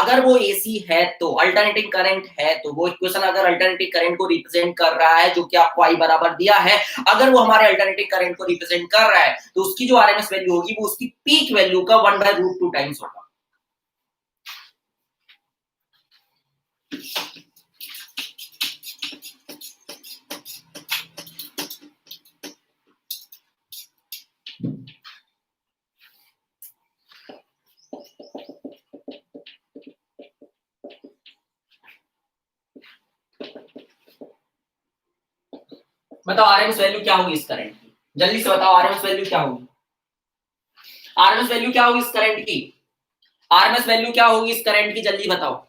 अगर वो एसी है तो अल्टरनेटिंग करंट है तो वो इक्वेशन अगर अल्टरनेटिंग करंट को रिप्रेजेंट कर रहा है जो कि आपको आई बराबर दिया है, अगर वो हमारे अल्टरनेटिंग करंट को रिप्रेजेंट कर रहा है तो उसकी जो आरएमएस वैल्यू होगी वो उसकी पीक वैल्यू का 1/√2 टाइम्स होगा। बताओ आरएमएस वैल्यू क्या होगी इस करंट की, जल्दी से बताओ आरएमएस वैल्यू क्या होगी, आरएमएस वैल्यू क्या होगी इस करंट की, आरएमएस वैल्यू क्या होगी इस करंट की, जल्दी बताओ।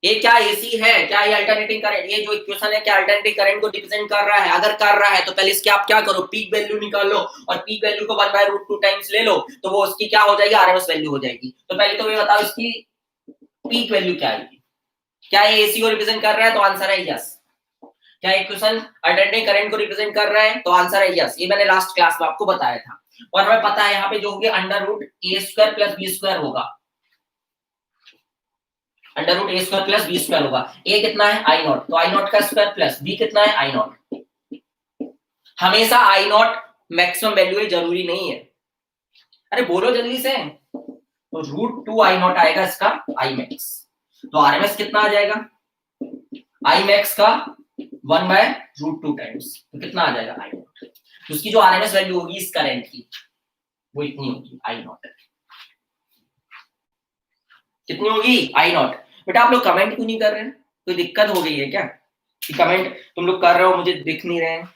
ये क्या एसी है, क्या ये अल्टरनेटिंग करंट, ये जो इक्वेशन है क्या अल्टरनेटिंग करंट को रिप्रेजेंट कर रहा है? अगर कर रहा है तो पहले इसके आप क्या करो, पीक वैल्यू निकालो और पीक वैल्यू को 1/√2 टाइम्स ले लो तो वो उसकी क्या हो जाएगी, आरएमएस वैल्यू हो जाएगी। तो पहले तो ये बताओ इसकी पीक वैल्यू क्या आएगी, क्या ये एसी को रिप्रेजेंट कर रहा है? तो आंसर है यस। क्या इक्वेशन अल्टरनेटिंग करंट को रिप्रेजेंट कर रहा है? तो आंसर है यस। ये मैंने लास्ट क्लास में आपको बताया था। और हमें पता है यहाँ पे जो होगी √a² + b² होगा, √a² + b² होगा। a कितना है I0, तो I0 का स्क्वायर प्लस b कितना है I0। हमेशा I0 मैक्सिमम वैल्यू है, जरूरी नहीं है। अरे बोलो जल्दी से। तो √2 I0 आएगा इसका Imax, तो RMS कितना आ जाएगा Imax का 1/√2 टाइम्स, तो कितना आ जाएगा I0। तो उसकी जो RMS वैल्यू होगी इस करंट की वो इतनी होगी I0। कितनी होगी I0। बेटा आप लोग कमेंट क्यों नहीं कर रहे हैं, कोई दिक्कत हो गई है क्या कि कमेंट तुम लोग कर रहे हो मुझे दिख नहीं रहे हैं?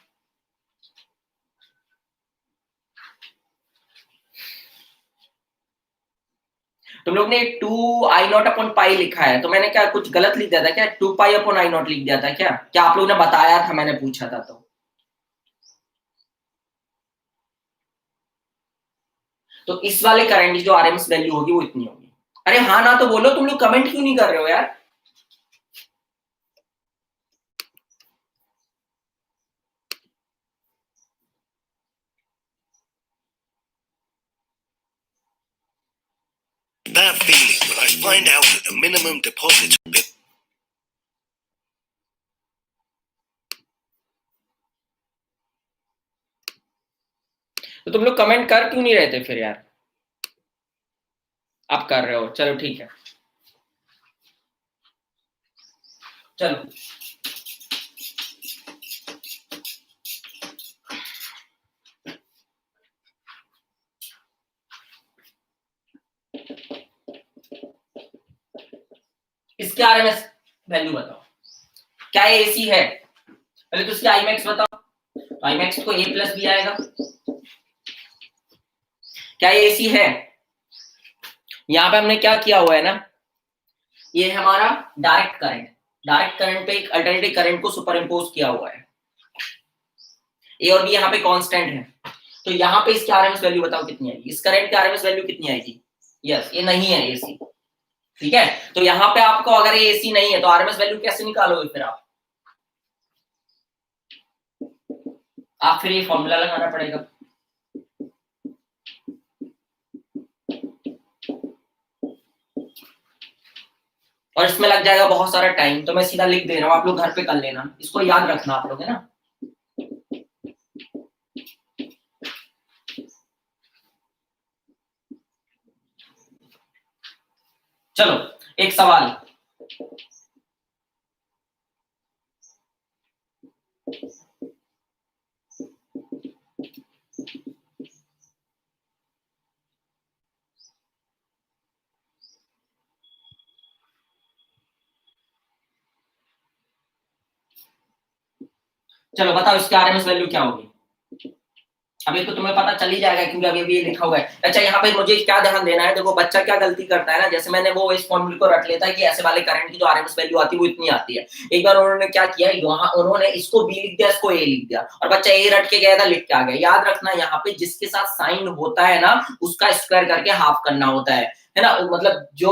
तुम लोग ने 2I0/π लिखा है, तो मैंने क्या कुछ गलत लिख दिया था क्या? 2π/I0 लिख दिया था क्या? क्या आप लोग ने बताया था, मैंने पूछा था तो इस वाले करंट की जो आरएमएस वैल्यू होगी वो इतनी होगी। अरे हाँ ना तो बोलो, तुम लोग कमेंट क्यों नहीं कर रहे हो यार? That feeling when I find out that the minimum deposit. तो तुम लोग कमेंट कर क्यों नहीं रहे थे फिर यार? आप कर रहे हो, चलो ठीक है। चलो इसके आरएमएस वैल्यू बताओ। क्या ये एसी है? पहले तो इसकी Imax बताओ, तो Imax को a + b आएगा। क्या ये एसी है? यहाँ पे हमने क्या किया हुआ है ना, ये है हमारा डायरेक्ट करंट पे एक अल्टरनेटिव करंट को सुपर इम्पोज किया हुआ है। ए और बी यहाँ पे कांस्टेंट है, तो यहाँ पे इसकी आरएमएस वैल्यू बताओ कितनी आएगी, इस करंट की आरएमएस वैल्यू कितनी आएगी? यस, ये नहीं है एसी, ठीक है। तो यहाँ पे आपको अगर ये एसी नहीं है तो आरएमएस वैल्यू कैसे निकालोगे फिर आप फिर ये फॉर्मूला लगाना पड़ेगा। और इसमें लग जाएगा बहुत सारा टाइम, तो मैं सीधा लिख दे रहा हूँ, आप लोग घर पे कर लेना, इसको याद रखना आप लोग, है ना। चलो एक सवाल, चलो बताओ इसकी आरएमएस वैल्यू क्या होगी। अभी तो तुम्हें पता चल ही जाएगा क्योंकि अभी भी ये लिखा हुआ है। अच्छा यहाँ पे मुझे क्या ध्यान देना है, देखो बच्चा क्या गलती करता है ना, जैसे मैंने वो इस फॉर्मूले को रट लेता है कि ऐसे वाले करंट की जो आरएमएस वैल्यू आती है वो इतनी आती है। एक बार उन्होंने क्या किया, वहां उन्होंने इसको बी लिख दिया, इसको ए लिख दिया, और बच्चा ए रट के गया था, लिख के आ गया। याद रखना यहाँ पे जिसके साथ साइन होता है ना उसका स्क्वायर करके हाफ करना होता है ना। मतलब जो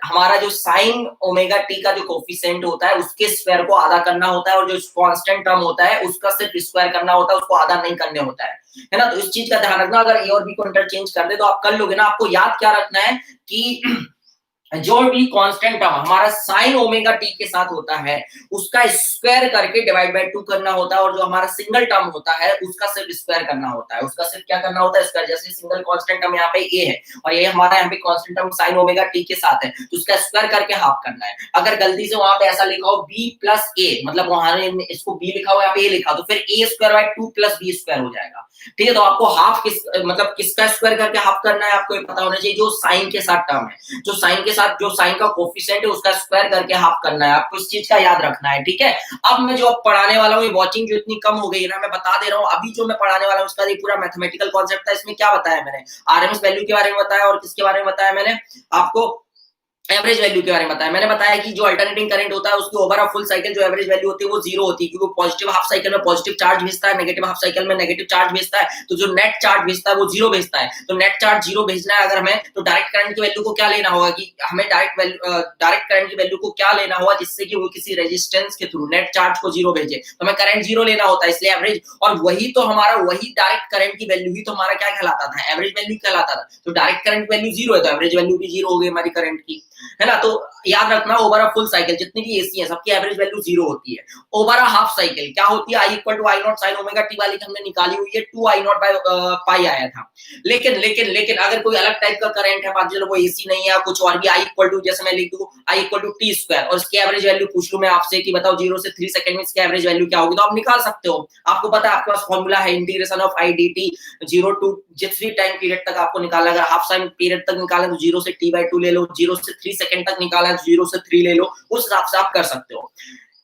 हमारा जो साइन ओमेगा टी का जो कोफिशिएंट होता है उसके स्क्वायर को आधा करना होता है, और जो कांस्टेंट टर्म होता है उसका सिर्फ स्क्वायर करना होता है, उसको आधा नहीं करने होता है ना। तो इस चीज का ध्यान रखना, अगर ए और बी को इंटरचेंज कर दे तो आप कर लोगे ना। आपको याद क्या रखना है कि जो भी कांस्टेंट टर्म हमारा साइन ओमेगा टी के साथ होता है उसका स्क्वायर करके डिवाइड बाय 2 करना होता है, और जो हमारा सिंगल टर्म होता है उसका सिर्फ स्क्वायर करना होता है। उसका सिर्फ क्या करना होता है, स्क्वायर। जैसे सिंगल कांस्टेंट टर्म यहाँ पे ए है और ये हमारा यहाँ पे constant term sign omega T के साथ है, तो उसका स्क्वायर करके हाफ करना है। अगर गलती से वहां पे ऐसा लिखा हो बी प्लस ए, मतलब वहां इसको बी लिखा हो यहाँ पे ए लिखा हो, तो फिर A square by 2 plus B square हो जाएगा। ठीक है, तो आपको हाफ मतलब किसका स्क्वायर करके हाफ करना है आपको ये पता होना चाहिए, जो साइन के साथ टर्म है, जो साइन के साथ जो साइन का कोफिशिएंट है उसका स्क्वायर करके हाफ करना है। आपको इस चीज का याद रखना है। ठीक है, अब मैं जो पढ़ाने वाला हूँ, ये वॉचिंग जो इतनी कम हो गई है ना, मैं बता दे रहा हूँ अभी जो मैं पढ़ाने वाला हूँ उसका ये पूरा मैथमेटिकल कॉन्सेप्ट था। इसमें क्या बताया मैंने, आरएमएस वैल्यू के बारे में बताया और किसके बारे में बताया मैंने आपको, एवरेज वैल्यू के बारे में बताया। मैंने बताया कि जो अल्टरनेटिंग करंट होता है उसकी ओवर फुल साइकिल जो एवरेज वैल्यू होती है वो जीरो होती है, क्योंकि पॉजिटिव हाफ साइकिल में पॉजिटिव चार्ज भेजता है, नेगेटिव हाफ साइकिल में नेगेटिव चार्ज भेजता है, तो जो नेट चार्ज भेजता है वो जीरो भेजता है। तो नेट चार्ज जीरो भेजना है अगर हमें, तो डायरेक्ट करंट की वैल्यू को क्या लेना होगा कि हमें डायरेक्ट करंट की वैल्यू को क्या लेना होगा जिससे कि वो किसी रेजिस्टेंस के थ्रू नेट चार्ज को जीरो भेजे, तो हमें करंट जीरो लेना होता है, इसलिए एवरेज। और वही तो हमारा वही डायरेक्ट करंट की वैल्यू ही तो हमारा क्या कहलाता था, एवरेज वैल्यू कहलाता था। तो डायरेक्ट करंट वैल्यू जीरो है तो एवरेज वैल्यू भी जीरो हो गई हमारी करंट की, है ना। तो याद रखना ओवर अ फुल साइकिल जितनी भी एसी है सबकी एवरेज वैल्यू जीरो होती है। ओवर अ हाफ साइकिल क्या होती है, I equal to I naught sine omega t वाली हमने निकाली हुई है, 2 आई नॉट बाय पाई आया था। लेकिन लेकिन लेकिन अगर कोई अलग टाइप का करंट है, मान लो वो एसी नहीं है कुछ और भी, आई इक्वल टू जैसे मैं लिख दूं आई इक्वल टू टी स्क्वायर और इसकी एवरेज वैल्यू पूछ लूं मैं आपसे कि बताओ 0 से 3 सेकंड में इसकी एवरेज वैल्यू क्या होगी, तो आप निकाल सकते हो। आपको पता है आपके पास फॉर्मूला है integration of I D T 0 to जिस भी टाइम पीरियड तक आपको निकालना, अगर हाफ टाइम पीरियड तक निकाला तो 0 से t by 2 ले लो, 0 से 3 सेकंड तक निकाला 0 से 3 ले लो, उस हिसाब से आप कर सकते हो।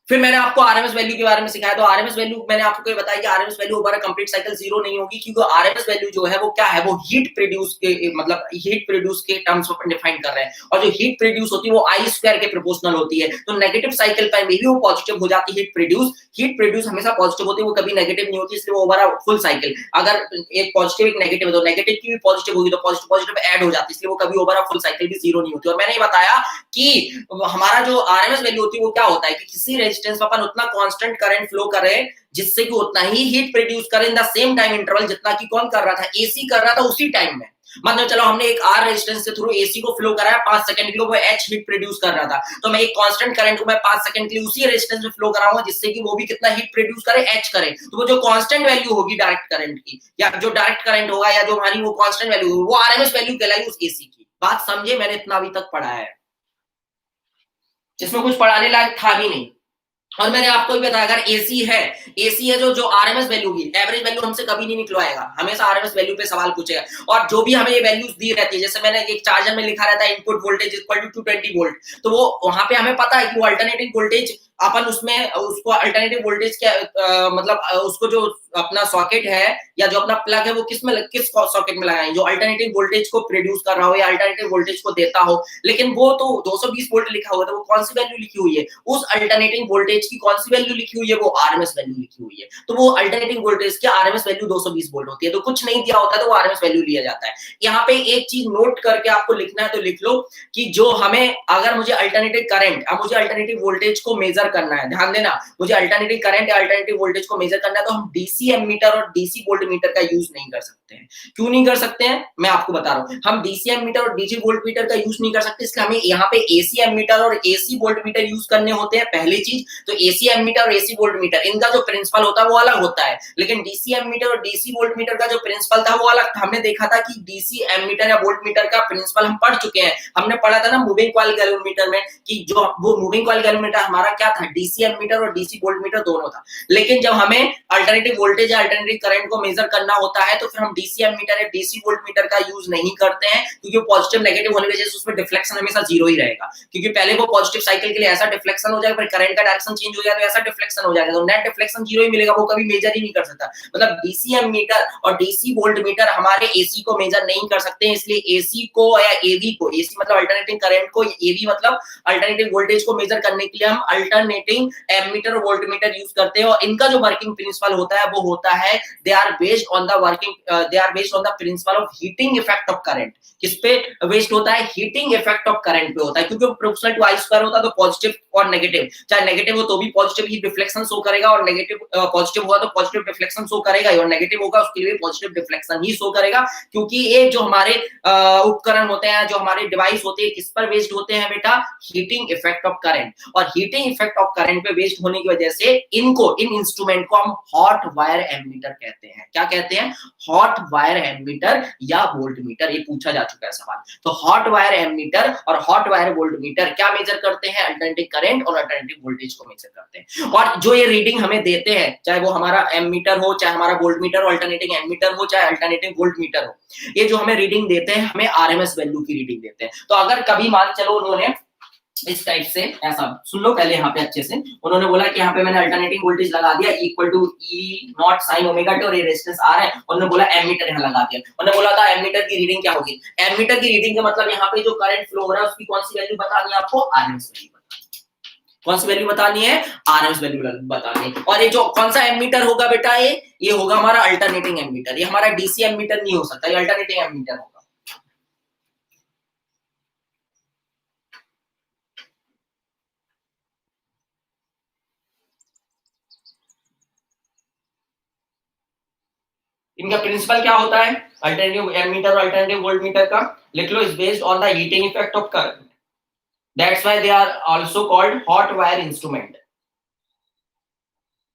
फिर मैंने आपको आरएमएस वैल्यू के बारे में सिखाया, तो आरएमएस वैल्यू मैंने आपको ये बताया कि RMS value over complete cycle zero नहीं होगी, क्योंकि आरएमएस वैल्यू जो है वो क्या है, वो हीट प्रोड्यूस के मतलब हीट प्रोड्यूस के टर्म्स में डिफाइन कर रहे हैं, और जो हीट प्रोड्यूस होती है वो आई स्क्वायर के प्रोपोर्शनल होती है। तो नेगेटिव साइकिल पर भी वो पॉजिटिव हो जाती है, हीट प्रोड्यूस हमेशा पॉजिटिव होती है, वो कभी नेगेटिव नहीं होती, इसलिए वो ओवर फुल साइकिल अगर एक पॉजिटिव एक नेगेटिव है तो नेगेटिव की भी पॉजिटिव होगी तो पॉजिटिव पॉजिटिव ऐड हो जाती है, इसलिए वो कभी ओवर फुल साइकिल भी जीरो नहीं होती। और मैंने ये बताया कि हमारा जो आरएमएस वैल्यू होती है वो क्या होता है कि किसी रेजिस्टेंस पर अपन उतना कांस्टेंट करंट फ्लो करें जिससे कि उतना ही हीट प्रोड्यूस करे इन द सेम टाइम इंटरवल जितना कि कौन कर रहा था, एसी कर रहा था उसी टाइम में। मतलब चलो हमने एक आर रेजिस्टेंस के थ्रू एसी को फ्लो कराया 5 सेकंड के लिए, वो एच हीट प्रोड्यूस कर रहा था, तो मैं एक कांस्टेंट करंट को मैं 5 सेकंड के लिए उसी रेजिस्टेंस में फ्लो कराऊंगा जिससे कि वो भी कितना हीट प्रोड्यूस करे, एच करे। तो वो जो कांस्टेंट वैल्यू होगी डायरेक्ट करंट की, या जो डायरेक्ट करंट होगा या जो हमारी वो कांस्टेंट वैल्यू होगी वो आरएमएस वैल्यू कहलाएगी उस एसी की। बात समझे, मैंने इतना अभी तक पढ़ा है जिसमें कुछ पढ़ाने लायक था भी नहीं। और मैंने आपको भी बताया अगर एसी है जो आरएमएस वैल्यू की एवरेज वैल्यू हमसे कभी नहीं निकलवाएगा, हमेशा आरएमएस वैल्यू पे सवाल पूछेगा। और जो भी हमें ये वैल्यूज दी रहती है, जैसे मैंने एक चार्जर में लिखा रहता है input voltage equal to 220 volt, तो वो वहां पे हमें पता है कि वो अल्टरनेटिंग वोल्टेज अपन उसमें उसको अल्टरनेटिव वोल्टेज के मतलब उसको जो अपना सॉकेट है या जो अपना प्लग है वो किस सॉकेट में लगाएं जो अल्टरनेटिव वोल्टेज को प्रोड्यूस कर रहा हो या अल्टरनेटिव वोल्टेज को देता हो। लेकिन वो तो 220 वोल्ट लिखा हुआ है, तो वो कौन सी वैल्यू लिखी हुई है, उस अल्टरनेटिंग वोल्टेज की कौन सी वैल्यू लिखी हुई है, वो आरएमएस वैल्यू लिखी हुई है। तो वो अल्टरनेटिंग वोल्टेज की आरएमएस वैल्यू 220 वोल्ट होती है। तो कुछ नहीं दिया होता तो वो आरएमएस वैल्यू लिया जाता है। यहाँ पे एक चीज नोट करके आपको लिखना है तो लिख लो कि जो हमें अगर मुझे अल्टरनेटिव करंट अब मुझे अल्टरनेटिव वोल्टेज को मेजर करना है, ध्यान देना, मुझे अल्टरनेटिव करंट या अल्टरनेटिव वोल्टेज को मेजर करना है, तो हम डीसी एमीटर और डीसी वोल्टमीटर का यूज नहीं कर सकते हैं। क्यों नहीं कर सकते हैं मैं आपको बता रहा हूं। हम डीसी एमीटर और डीसी वोल्टमीटर का यूज नहीं कर सकते, इसलिए हमें यहाँ पे एसी एमीटर और एसी वोल्टमीटर यूज करने होते हैं। पहली चीज तो एसी एमीटर और एसी वोल्टमीटर इनका जो प्रिंसिपल होता है वो अलग होता है, लेकिन डीसी एमीटर और डीसी वोल्टमीटर का जो प्रिंसिपल था वो अलग था। हमने देखा था कि डीसी एमीटर या वोल्टमीटर का प्रिंसिपल हम पढ़ चुके हैं, हमने पढ़ा था ना मूविंग कॉइल गैल्वेनोमीटर में कि जो वो मूविंग कॉइल गैल्वेनोमीटर हमारा क्या था, डीसी एमीटर और डीसी वोल्टमीटर दोनों था। लेकिन जब हमें अल्टरनेटिव वोल्टेज या अल्टरनेटिव करंट को मेजर करना होता है तो फिर हम डीसी एमीटर या डीसी वोल्टमीटर का यूज नहीं करते हैं, क्योंकि पॉजिटिव नेगेटिव होने की वजह से उसमें डिफ्लेक्शन हमेशा जीरो ही रहेगा। क्योंकि पहले वो पॉजिटिव साइकिल के लिए ऐसा डिफ्लेक्शन हो जाएगा, फिर करंट का डायरेक्शन चेंज हो जाएगा तो ऐसा डिफ्लेक्शन हो जाएगा, तो नेट डिफ्लेक्शन जीरो ही मिलेगा, वो कभी मेजर ही नहीं कर सकता। मतलब डीसी एमीटर और डीसी वोल्टमीटर हमारे एसी को मेजर नहीं कर सकते, इसलिए एसी को या एवी को, एसी मतलब अल्टरनेटिंग करंट को, एवी मतलब अल्टरनेटिव वोल्टेज को मेजर करने के लिए हम अल्टरनेटिंग एमीटर और वोल्टमीटर यूज करते हैं। और इनका जो वर्किंग प्रिंसिपल होता है वो होता है they are based on the principle of heating effect of current. किस पे बेस्ड होता है, हीटिंग इफेक्ट ऑफ करंट पे होता है, क्योंकि प्रोपोर्शनल टू आई स्क्वायर होता है तो पॉजिटिव और नेगेटिव, चाहे नेगेटिव हो तो भी पॉजिटिव ही डिफ्लेक्शन शो करेगा, और नेगेटिव पॉजिटिव हुआ तो पॉजिटिव डिफ्लेक्शन शो करेगा, और नेगेटिव होगा उसके लिए पॉजिटिव डिफ्लेक्शन ही शो करेगा, क्योंकि ये जो हमारे उपकरण होते हैं, जो हमारे डिवाइस होते हैं, किस पर बेस्ड होते हैं बेटा? हीटिंग इफेक्ट ऑफ करंट, और हीटिंग इफेक्ट ऑफ करंट पे बेस्ड होने की वजह से इन इंस्ट्रूमेंट को हम हॉट वायर एमीटर कहते हैं। क्या कहते हैं? हॉट वायर एमीटर या वोल्टमीटर, ये पूछा जा चुका है सवाल। तो हॉट वायर एमीटर और हॉट वायर वोल्टमीटर क्या मेजर करते हैं? अल्टरनेटिंग करंट और अल्टरनेटिंग वोल्टेज को मेजर करते हैं। और जो ये रीडिंग हमें देते हैं, चाहे वो हमारा एमीटर हो, चाहे हमारा वोल्टमीटर हो, अल्टरनेटिंग एमीटर हो, चाहे अल्टरनेटिंग वोल्टमीटर हो, ये जो हमें रीडिंग देते हैं, हमें आरएमएस वैल्यू की रीडिंग देते हैं। तो अगर कभी मान चलो उन्होंने इस टाइप से, ऐसा सुन लो पहले यहाँ पे अच्छे से, उन्होंने बोला कि यहाँ पे मैंने अल्टरनेटिंग वोल्टेज लगा दिया equal to E naught sine omega T, और ये रेजिस्टेंस आर है, उन्होंने बोला एमीटर यहाँ लगा दिया। उन्होंने बोला था एमीटर की रीडिंग क्या होगी? एमीटर की रीडिंग का मतलब यहाँ पे जो करंट फ्लो हो रहा है उसकी कौन सी वैल्यू बतानी है आपको? RMS value. कौन सी वैल्यू बतानी है? आरएमएस वैल्यू बतानी है। और ये जो कौन सा एमीटर होगा बेटा? ये होगा हमारा अल्टरनेटिंग एमीटर। ये हमारा डीसी एमीटर नहीं हो सकता, ये अल्टरनेटिंग एमीटर होगा। इनका प्रिंसिपल क्या होता है? अल्टरनेटिव एमीटर और अल्टरनेटिव वोल्टमीटर का लिख लो, is based on the heating effect of current, that's why they are also called hot wire instrument.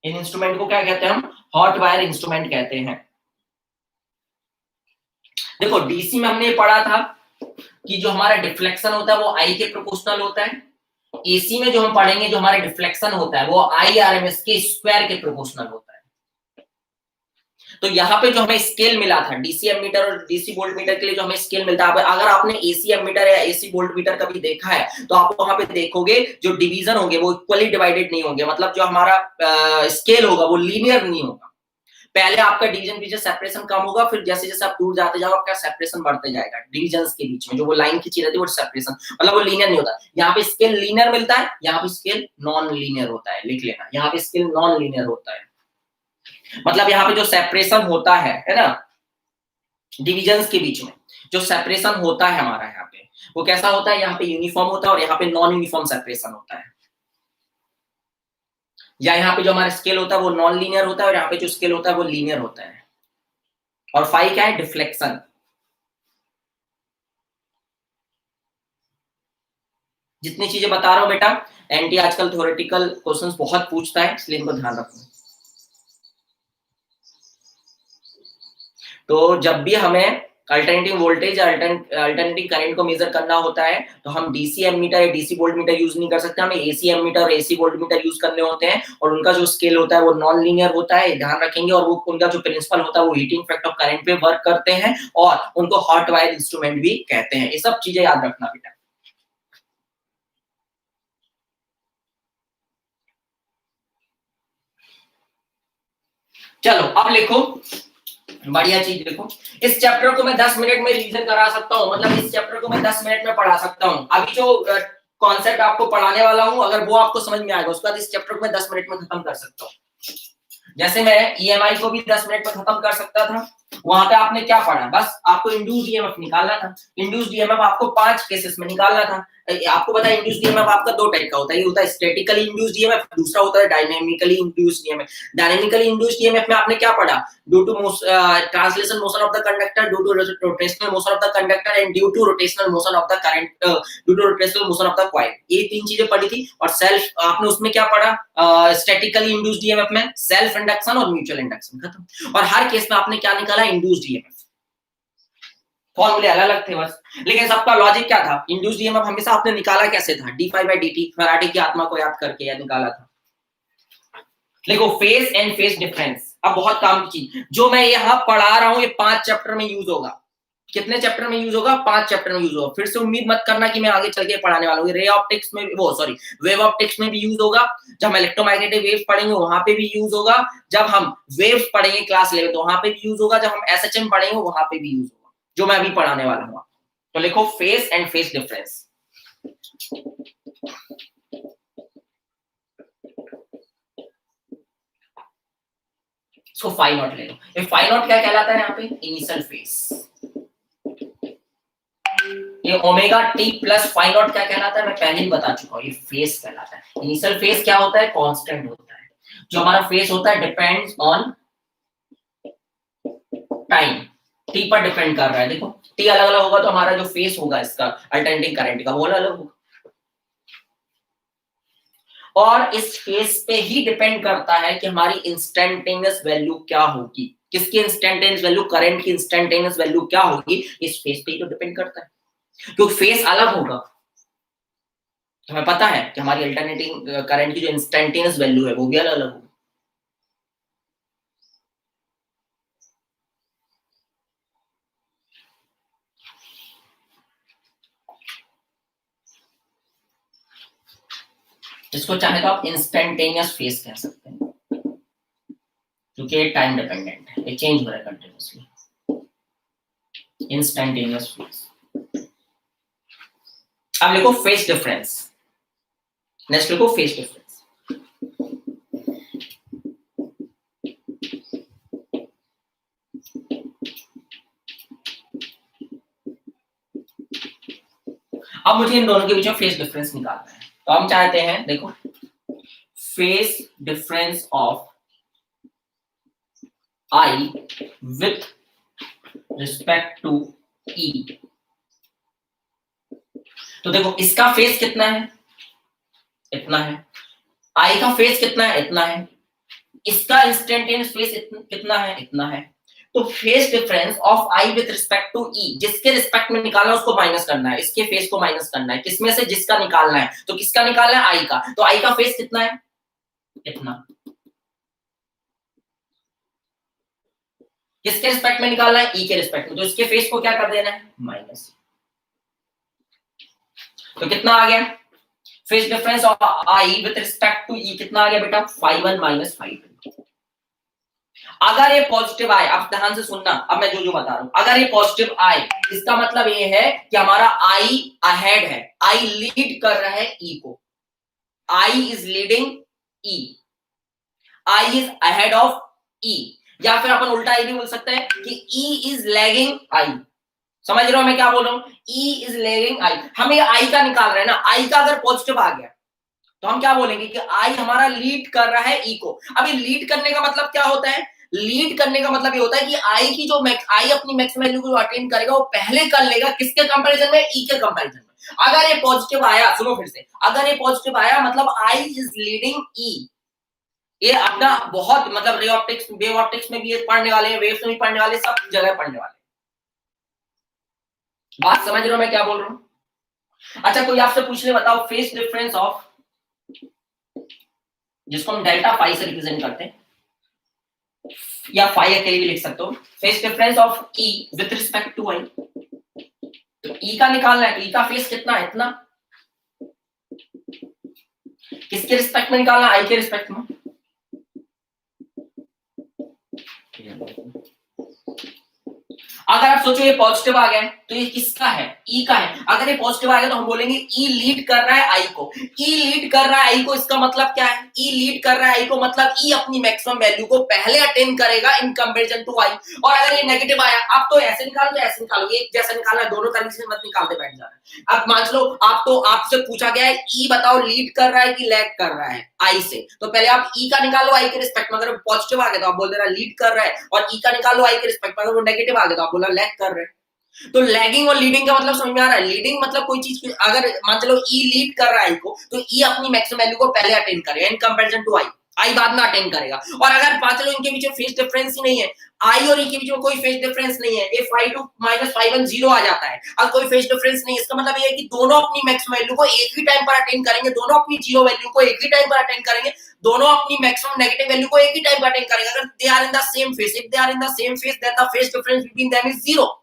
इन इंस्ट्रूमेंट को क्या कहते हैं हम? हॉट वायर इंस्ट्रूमेंट कहते हैं। देखो डीसी में हमने पढ़ा था कि जो हमारा डिफ्लेक्शन होता है वो आई के प्रोपोर्शनल होता है। एसी में जो हम पढ़ेंगे, जो हमारा डिफ्लेक्शन होता है वो आई आरएमएस के स्क्वायर के प्रोपोर्शनल होता है। तो यहाँ पे जो हमें स्केल मिला था डीसी एमीटर और डीसी वोल्टमीटर के लिए, जो हमें स्केल मिलता है, अगर आपने एसी एमीटर या एसी वोल्टमीटर कभी देखा है तो आप वहां पे देखोगे जो डिवीजन होंगे वो इक्वली डिवाइडेड नहीं होंगे, मतलब जो हमारा स्केल होगा वो लीनियर नहीं होगा। पहले आपका डिवीजन बीच सेपरेशन कम होगा, फिर जैसे जैसे आप दूर जाते जाओ आपका सेपरेशन बढ़ते जाएगा डिवीजन्स के बीच में, जो वो लाइन खींची रहती है वो सेपरेशन, मतलब वो लीनियर नहीं होता। यहाँ पे स्केल लीनियर मिलता है, यहाँ पे स्केल नॉन लीनियर होता है, लिख लेना, यहाँ पे स्केल नॉन लीनियर होता है। मतलब यहाँ पे जो सेपरेशन होता है ना, डिविजन्स के बीच में जो सेपरेशन होता है हमारा यहाँ पे, वो कैसा होता है? यहाँ पे यूनिफॉर्म होता है और यहाँ पे नॉन यूनिफॉर्म सेपरेशन होता है। या यहाँ पे जो हमारा स्केल होता है वो नॉन लीनियर होता है और यहाँ पे जो स्केल होता है वो लीनियर होता है। और फाई क्या है? डिफ्लेक्शन। जितनी चीजें बता रहा हूं बेटा, एनटी आजकल थ्योरेटिकल क्वेश्चंस बहुत पूछता है, इसलिए इनको ध्यान रखो। तो जब भी हमें अल्टरनेटिंग वोल्टेज अल्टरनेटिंग करंट को मेजर करना होता है तो हम डीसी एमीटर या डीसी वोल्टमीटर यूज नहीं कर सकते, हमें एसी एमीटर और एसी वोल्टमीटर यूज करने होते हैं, और उनका जो स्केल होता है वो नॉन लीनियर होता है, ध्यान रखेंगे। और वो उनका जो प्रिंसिपल होता है वो हीटिंग इफेक्ट ऑफ करंट पे वर्क करते हैं, और उनको हॉट वायर इंस्ट्रूमेंट भी कहते हैं। ये सब चीजें याद रखना बेटा। चलो अब लिखो, बढ़िया चीज देखो, इस चैप्टर को मैं 10 मिनट में रिवीजन करा सकता हूँ, मतलब इस चैप्टर को मैं 10 मिनट में पढ़ा सकता हूँ। अभी जो कॉन्सेप्ट आपको पढ़ाने वाला हूँ अगर वो आपको समझ में आएगा, उसके बाद इस चैप्टर को मैं 10 मिनट में खत्म कर सकता हूँ। जैसे मैं ईएमआई को भी 10 मिनट में खत्म कर सकता था। वहां पे आपने क्या पढ़ा? बस आपको इंड्यूस्ड ईएमएफ निकालना था। इंड्यूस्ड ईएमएफ आपको 5 केसेस में निकालना था। आपको पता है इंड्यूस्ड ईएमएफ आपका 2 टाइप का होता है, ये होता है स्टैटिकली इंड्यूस्ड ईएमएफ, दूसरा होता है dynamically induced EMF. Dynamically induced EMF में आपने क्या पढ़ा? Due to translation motion of the conductor, due to rotational motion of the conductor and due to rotational motion of the current, due to rotational motion of the coil. ये 3 चीजें पढ़ी थी। और self आपने उसमें क्या पढ़ा? स्टैटिकली इंड्यूस्ड ईएमएफ में सेल्फ इंडक्शन और म्यूचुअल इंडक्शन, खत्म। और हर केस में आपने क्या निकाला? Induced EMF. फॉर्मूले अलग थे बस, लेकिन सबका लॉजिक क्या था? इंड्यूस्ड ईएमएफ हमेशा आपने निकाला कैसे था? d5/dt, फैराडे की आत्मा को याद करके या निकाला था। देखो फेज एंड फेज डिफरेंस, अब बहुत काम की चीज जो मैं यहाँ पढ़ा रहा हूँ ये 5 चैप्टर में यूज होगा। कितने चैप्टर में यूज होगा? 5 चैप्टर में यूज होगा। फिर से उम्मीद मत करना कि मैं आगे चल के पढ़ाने वाला हूँ। रे ऑप्टिक्स में वो सॉरी वेव ऑप्टिक्स में भी यूज होगा, जब हम इलेक्ट्रोमैग्नेटिक वेव पढ़ेंगे वहां पे भी यूज होगा, जब हम वेव्स पढ़ेंगे क्लास 11 तो वहां पे भी यूज होगा, जब हम एसएचएम पढ़ेंगे वहां पे भी यूज होगा, जो मैं अभी पढ़ाने वाला हूँ। तो लिखो phase and phase difference. So phi naught ले लो। ये फाई नॉट क्या कहलाता है यहाँ पे? Initial phase. ये omega T plus phi naught क्या कहलाता है, मैं पहले ही बता चुका हूँ, ये फेस कहलाता है। इनिशियल फेस क्या होता है, कांस्टेंट होता है। जो हमारा फेस होता है डिपेंड्स ऑन टाइम, टी पर डिपेंड कर रहा है। देखो टी अलग अलग होगा तो हमारा जो फेस होगा इसका अल्टरनेटिंग करंट का वो अलग होगा, और इस फेस पे ही डिपेंड करता है कि हमारी इंस्टेंटेनियस वैल्यू क्या होगी। किसकी इंस्टेंटेनियस वैल्यू, करंट की इंस्टेंटेनियस वैल्यू क्या होगी, इस फेस पे ही तो डिपेंड करता है। क्योंकि फेस अलग होगा, हमें पता है कि हमारी अल्टरनेटिंग करंट की जो इंस्टेंटेनियस वैल्यू है वो भी अलग अलग होगी। इसको चाहे तो आप इंस्टेंटेनियस फेस कह सकते हैं, क्योंकि ये टाइम डिपेंडेंट है, ये चेंज हो रहा है कंटिन्यूअसली। Instantaneous face. अब लिखो फेस डिफरेंस, नेक्स्ट लिखो फेस डिफरेंस। अब मुझे इन दोनों के बीच में फेस डिफरेंस निकालना है, तो हम चाहते हैं, देखो face difference of I with respect to E। तो देखो इसका फेस कितना है, इतना है, I का फेस कितना है, इतना है, इसका इंस्टेंटेनियस फेस कितना है, इतना है। तो phase difference of I with respect to E, जिसके रिस्पेक्ट में निकालना है उसको माइनस करना है, इसके फेस को माइनस करना है, किसमें से, जिसका निकालना है, तो किसका निकालना है, I का। तो I का फेस कितना है, इतना। किसके रिस्पेक्ट में निकालना है, E के रिस्पेक्ट में, तो इसके फेस को क्या कर देना है, माइनस। तो कितना आ गया, phase difference of I with respect to E कितना आ गया बेटा, φ1 माइनस φ2। अगर ये पॉजिटिव आए, आप ध्यान से सुनना, अब मैं जो जो बता रहा हूं, अगर ये पॉजिटिव आए इसका मतलब ये है कि हमारा I अहेड है, I लीड कर रहा है E को, I is leading E, I is ahead of E। या फिर अपन उल्टा ये भी बोल सकते हैं कि E इज लैगिंग I। समझ रहे हो मैं क्या बोल रहा हूं, E इज लैगिंग I। हमें I का निकाल रहे हैं ना, I का अगर पॉजिटिव आ गया तो हम क्या बोलेंगे कि I हमारा लीड कर रहा है E को। अब ये लीड करने का मतलब क्या होता है, लीड करने का मतलब ये होता है कि I की जो I अपनी मैक्सिमम वैल्यू को अटेन करेगा वो पहले कर लेगा, किसके कंपैरिजन में, E के कंपैरिजन में। अगर ये पॉजिटिव आया, सुनो फिर से, अगर ये पॉजिटिव आया मतलब I इज लीडिंग E। ये अपना बहुत मतलब रे ऑप्टिक्स, वेव ऑप्टिक्स में भी ये पढ़ने वाले हैं, वेव्स में भी पढ़ने वाले, सब जगह पढ़ने वाले। बात समझ रहे हो मैं क्या बोल रहा हूं। अच्छा कोई आपसे पूछ ले, बताओ फेस डिफरेंस ऑफ, जिसको हम डेल्टा फाई से रिप्रेजेंट करते हैं, या फाई अकेले भी लिख सकते हो, phase difference of E with respect to I। तो E का निकालना है, तो E का फेस कितना है, इतना। किसके रिस्पेक्ट में निकालना, I के रिस्पेक्ट में। अगर आप सोचो ये पॉजिटिव आ गया तो ये किसका है, E का है। अगर ये पॉजिटिव आ गया तो हम बोलेंगे E लीड कर रहा है I को, E लीड कर रहा है I को, इसका मतलब क्या है, E लीड कर रहा है I को, मतलब E अपनी मैक्सिमम वैल्यू को पहले अटेन करेगा इन कंपैरिजन टू I। और अगर ये नेगेटिव आया, आप तो ऐसे निकालो तो ऐसे निकालो, एक जैसा निकालना है, दोनों तरीके से मत निकालते बैठ जाना। अब मान लो आपसे पूछा गया है E बताओ लीड कर रहा है कि लैग कर रहा है I से, तो पहले आप E का निकालो I के रिस्पेक्ट में, अगर पॉजिटिव आ गया तो आप बोल देना लीड कर रहा है, और E का निकालो I के रिस्पेक्ट में, अगर वो नेगेटिव आ गया तो आप बोला लैग कर रहे हैं। तो लैगिंग और लीडिंग का मतलब समझ में आ रहा है, लीडिंग मतलब कोई चीज, अगर मान चलो E लीड कर रहा है I को, तो E अपनी मैक्सिमम वैल्यू को पहले अटेन करेगा इन कंपैरिजन टू I बाद में अटेन करेगा। और अगर मान चलो इनके बीच में फेस डिफरेंस ही नहीं है, I और E के बीच में कोई फेस डिफरेंस नहीं है, ये φ2 माइनस φ1 जीरो आ जाता है, अगर कोई फेस डिफरेंस नहीं है, इसका मतलब ये है कि दोनों अपनी मैक्सिमम वैल्यू को एक ही टाइम पर अटेन करेंगे, दोनों अपनी जीरो वैल्यू को एक ही टाइम पर अटेन करेंगे, दोनों अपनी मैक्सिमम नेगेटिव वैल्यू को एक ही टाइम पर अटेन करेंगे अगर they are in the same phase. If they are in the same phase then the phase difference between them is zero.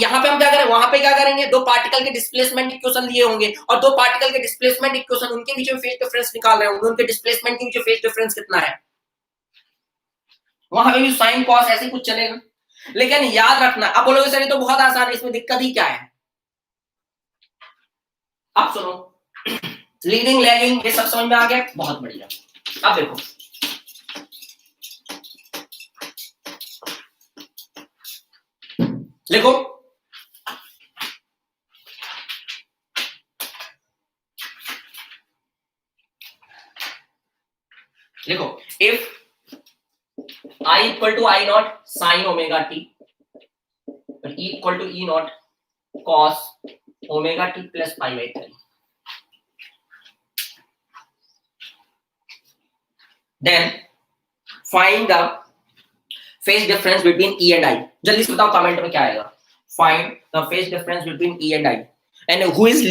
यहाँ पे हम क्या करें, वहां पे क्या करेंगे, दो पार्टिकल के डिस्प्लेसमेंट इक्वेशन लिए होंगे, और दो पार्टिकल के डिस्प्लेसमेंट इक्वेशन, उनके बीच में फेस डिफरेंस निकाल रहे होंगे, उनके डिस्प्लेसमेंट के बीच में फेस डिफरेंस कितना है, वहां पे भी साइन कॉस ऐसे कुछ चलेगा। लेकिन याद रखना, आप बोलोगे सर ये तो बहुत आसान है, इसमें दिक्कत ही क्या है। आप सुनो, लीडिंग लैगिंग ये सब समझ में आ गया, बहुत बढ़िया। अब देखो लिखो, लिखो if I equal to I naught sine omega T, E equal to E naught cos omega T plus pi by 3, then find the phase difference between E and I. जल्दी से बताओ कमेंट में क्या आएगा. Find the phase difference between E and I, and who is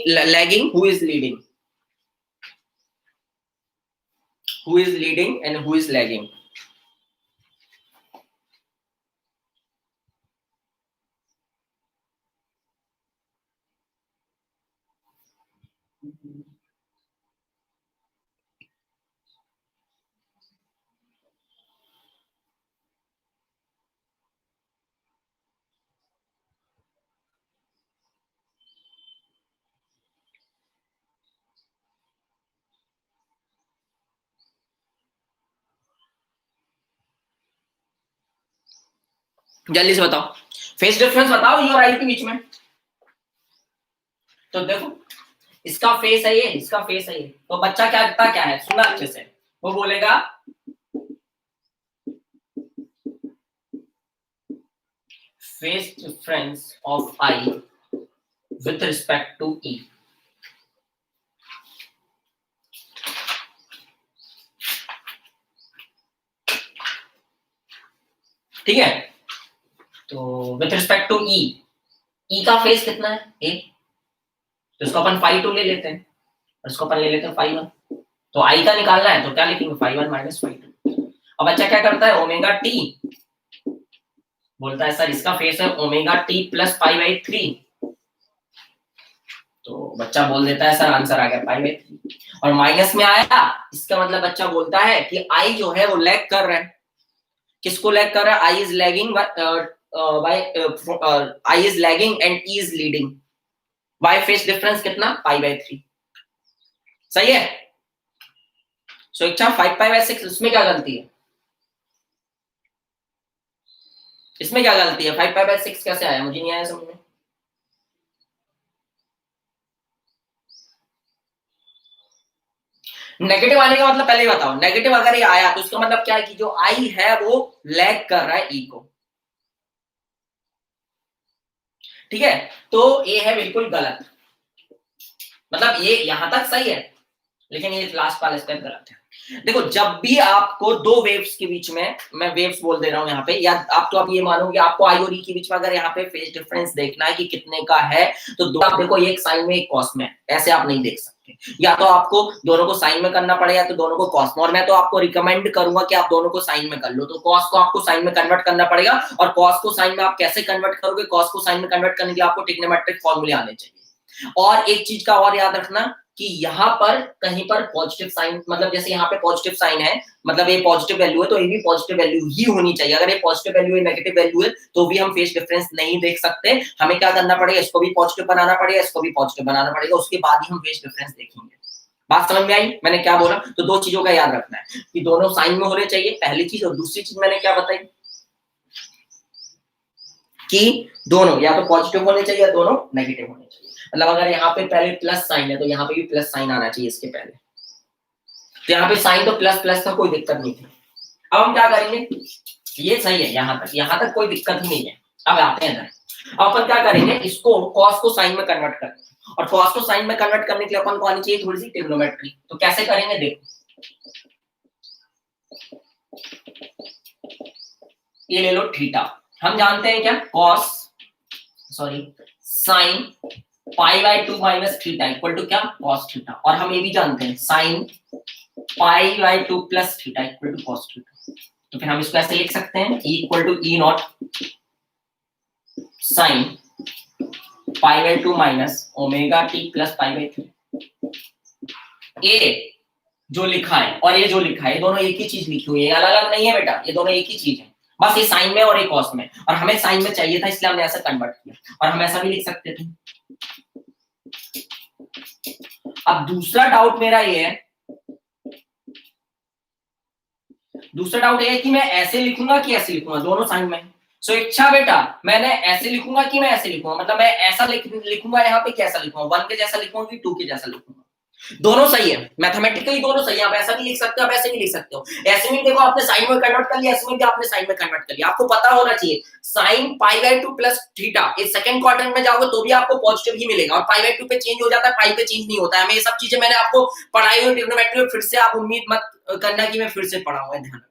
lagging, who is leading, who is leading and who is lagging. जल्दी से बताओ phase difference बताओ ई और आई के बीच में. तो देखो इसका फेस है ये, इसका फेस है ये, तो बच्चा क्या करता क्या है, सुना अच्छे से, वो बोलेगा phase difference of I with respect to E. ठीक है, तो with respect to E, E का फेस कितना है ए, तो इसको अपन फाई 2 ले लेते हैं और इसको अपन ले लेते हैं फाई 1. तो आई का निकालना है तो क्या लिखेंगे फाई 1 माइनस फाई 2. अब बच्चा क्या करता है ओमेगा टी, बोलता है सर इसका फेस है omega T plus pi by 3. तो बच्चा बोल देता है सर आंसर आ गया पाई बाई 3. और माइनस में आया, इसका मतलब बच्चा बोलता है कि आई जो है वो लैग कर रहा है. किसको लैग कर रहा है, I is lagging I is lagging and E is leading. Why phase difference कितना पाई बाई 3. सही है. सो इच्छा 5 पाई बाई 6, इसमें क्या गलती है, इसमें क्या गलती है, 5 पाई बाई 6 कैसे आया, मुझे नहीं आया समझ में. नेगेटिव आने का मतलब पहले ही बताओ. नेगेटिव अगर ये आया तो इसका मतलब क्या है कि जो आई है वो लैग कर रहा है ई को. ठीक है, तो ये है बिल्कुल गलत, मतलब ये यहां तक सही है लेकिन ये लास्ट वाला स्टेप गलत है. देखो जब भी आपको दो वेव्स के बीच में, मैं वेव्स बोल दे रहा हूं यहाँ पे, या आप तो आप ये मानोगे आपको आई और ई के बीच में अगर यहाँ पे फेज डिफरेंस देखना है कि कितने का है, तो दो आप देखो एक साइन में एक कॉस में, ऐसे आप नहीं देख सकते. या तो आपको दोनों को साइन में करना पड़ेगा तो दोनों को कॉस में, और मैं तो आपको रिकमेंड करूंगा कि आप दोनों को साइन में कर लो. तो कॉस को आपको साइन में कन्वर्ट करना पड़ेगा, और कॉस को साइन में आप कैसे कन्वर्ट करोगे, कॉस को साइन में कन्वर्ट करने के लिए आपको ट्रिग्नोमेट्रिक फॉर्मूले आने चाहिए. और एक चीज का और याद रखना कि यहाँ पर कहीं पर पॉजिटिव साइन, मतलब जैसे यहाँ पे पॉजिटिव साइन है, मतलब ये पॉजिटिव वैल्यू है तो ये भी पॉजिटिव वैल्यू ही होनी चाहिए. अगर ये पॉजिटिव वैल्यू है नेगेटिव वैल्यू है तो भी हम फेस डिफरेंस नहीं देख सकते. हमें क्या करना पड़ेगा, इसको भी पॉजिटिव बनाना पड़ेगा, इसको भी पॉजिटिव बनाना पड़ेगा, उसके बाद ही हम फेस डिफरेंस देखेंगे. बात समझ में आई मैंने क्या बोला. तो दो चीजों का याद रखना है कि दोनों साइन में होने चाहिए, पहली चीज. और दूसरी चीज मैंने क्या बताई कि दोनों या तो पॉजिटिव होने चाहिए या दोनों नेगेटिव होने चाहिए. मतलब अगर यहाँ पे पहले प्लस साइन है तो यहाँ पे भी प्लस साइन आना चाहिए इसके पहले. तो यहाँ पे साइन तो प्लस प्लस का कोई दिक्कत नहीं थी. अब हम क्या करेंगे, ये सही है यहाँ तक कोई दिक्कत ही नहीं है. अब आते हैं इधर, अपन क्या करेंगे, इसको कॉस को साइन में कन्वर्ट करेंगे, और कॉस को साइन में कन्वर्ट करने के लिए अपन को आनी चाहिए थोड़ी सी ट्रिग्नोमेट्री. तो कैसे करेंगे देखो, ये ले लो थीटा. हम जानते हैं क्या, cos sine pi by 2 minus theta equal to क्या, कॉस थीटा. और हम ये भी जानते हैं sine pi by 2 plus theta equal to cos theta. तो फिर हम इसको ऐसे लिख सकते हैं, E equal to E naught sine pi by 2 minus omega T plus pi by 3. ये जो लिखा है और ये जो लिखा है, ये दोनों एक ही चीज लिखी हुई है, अलग अलग नहीं है बेटा, ये दोनों एक ही चीज है. बस ये साइन में और ये कॉस में, और हमें साइन में चाहिए था इसलिए हमने ऐसा कन्वर्ट किया. और हम ऐसा भी लिख सकते थे. अब दूसरा डाउट मेरा ये है, दूसरा डाउट ये है कि मैं ऐसे लिखूंगा कि ऐसे लिखूंगा, दोनों साइन में. सो इच्छा बेटा मैंने ऐसे लिखूंगा कि मैं ऐसे लिखूंगा, मतलब मैं ऐसा लिखूंगा यहाँ पे कैसा लिखूंगा, 1 के जैसा लिखूंगा कि 2 के जैसा लिखूंगा. दोनों सही है, मैथमेटिकली दोनों सही है। आप ऐसा भी लिख सकते हो, आप ऐसे भी लिख सकते हो। ऐसे में देखो आपने साइन में कन्वर्ट कर लिया, ऐसे में भी आपने साइन में कन्वर्ट कर लिया। आपको पता होना चाहिए sine pi by 2 plus theta, इस सेकंड क्वाड्रेंट में जाओगे तो भी आपको पॉजिटिव ही मिलेगा, और पाई बाय 2 पे चेंज हो जाता है, पाई पे चेंज नहीं होता है। मैं ये सब चीजें मैंने आपको पढ़ाई हुई ट्रिग्नोमेट्री में, फिर से आप उम्मीद मत करना कि मैं फिर से पढ़ाऊंगा, ध्यान।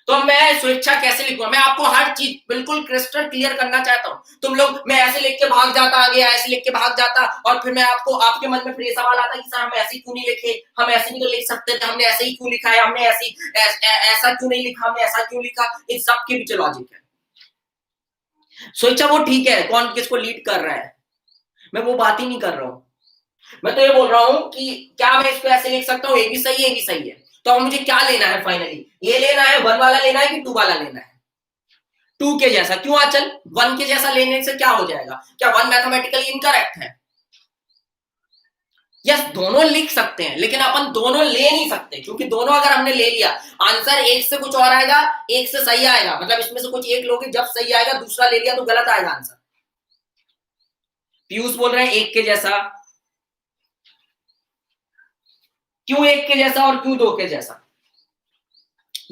तो मैं स्वेच्छा कैसे लिखूंगा, मैं आपको हर चीज बिल्कुल क्रिस्टल क्लियर करना चाहता हूं। तुम लोग मैं ऐसे लिख के भाग जाता आगे, ऐसे लिख के भाग जाता, और फिर मैं आपको, आपके मन में फिर ये सवाल आता कि सर हम ऐसे क्यों नहीं लिखे, हम ऐसे भी तो लिख सकते थे, हमने ऐसे ही क्यों लिखा है, हमने ऐसा क्यों नहीं लिखा, हमने ऐसा क्यों लिखा। इन सब के पीछे लॉजिक है। स्वेच्छा वो ठीक है, कौन किसको लीड कर रहा है, मैं वो बात ही नहीं कर रहा हूं। मैं तो ये बोल रहा हूं कि क्या मैं इसको ऐसे लिख सकता हूं, ये भी सही है, ये भी सही है। तो अब मुझे क्या लेना है फाइनली, ये लेना है 1 वाला लेना है कि 2 वाला लेना है। 2 के जैसा क्यों आंचल, 1 के जैसा लेने से क्या हो जाएगा, क्या 1 मैथमेटिकली इनकरेक्ट है? यस, दोनों लिख सकते हैं, लेकिन अपन दोनों ले नहीं सकते, क्योंकि दोनों अगर हमने ले लिया, आंसर एक से कुछ और आएगा, एक से सही आएगा, मतलब इसमें से कुछ एक लोगे, जब सही आएगा दूसरा ले लिया तो गलत आएगा आंसर। पीयूष बोल रहे हैं एक के जैसा, क्यों एक के जैसा और क्यों 2 के जैसा?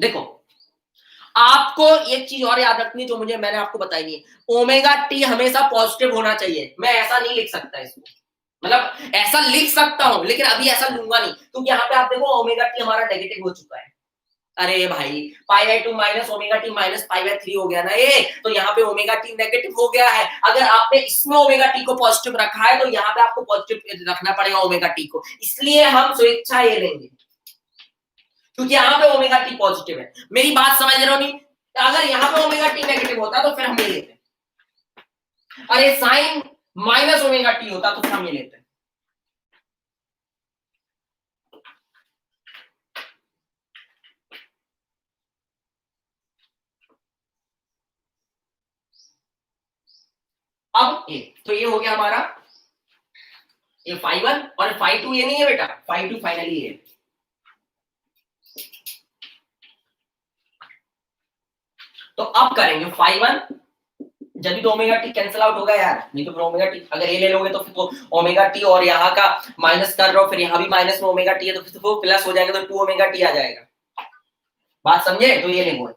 देखो, आपको एक चीज और याद रखनी जो मुझे मैंने आपको बताई नहीं है, ओमेगा टी हमेशा पॉजिटिव होना चाहिए। मैं ऐसा नहीं लिख सकता इसको, मतलब ऐसा लिख सकता हूं लेकिन अभी ऐसा लूंगा नहीं, क्योंकि यहाँ पे आप देखो ओमेगा टी हमारा नेगेटिव हो चुका है। अरे भाई, pi by 2 minus omega T minus pi by 3 हो गया ना ये, तो यहाँ पे ओमेगा टी नेगेटिव हो गया है। अगर आपने इसमें ओमेगा टी को पॉजिटिव रखा है तो यहाँ पे आपको पॉजिटिव रखना पड़ेगा ओमेगा टी को, इसलिए हम स्वेच्छा ये लेंगे, क्योंकि यहाँ पे ओमेगा टी पॉजिटिव है। मेरी बात समझ रहे हो नहीं? अगर यहाँ पे ओमेगा टी नेगेटिव होता तो फिर हम ये लेते, अरे साइन माइनस ओमेगा टी होता तो फिर हम ये लेते। अब ये तो ये हो गया हमारा ये फाई 1, और फाई 2 ये नहीं है बेटा, फाई 2 फाइनली है। तो अब करेंगे फाई 1, जब भी तो ओमेगा टी कैंसिल आउट होगा यार, नहीं तो फिर ओमेगा टी अगर ये ले लोगे तो फिर तो ओमेगा टी और यहाँ का माइनस कर रहे हो, फिर यहाँ भी माइनस में ओमेगा टी है तो फिर तो प्लस हो जाएगा, तो 2 ओमेगा टी आ जाएगा। बात समझे? तो ये ले बोल।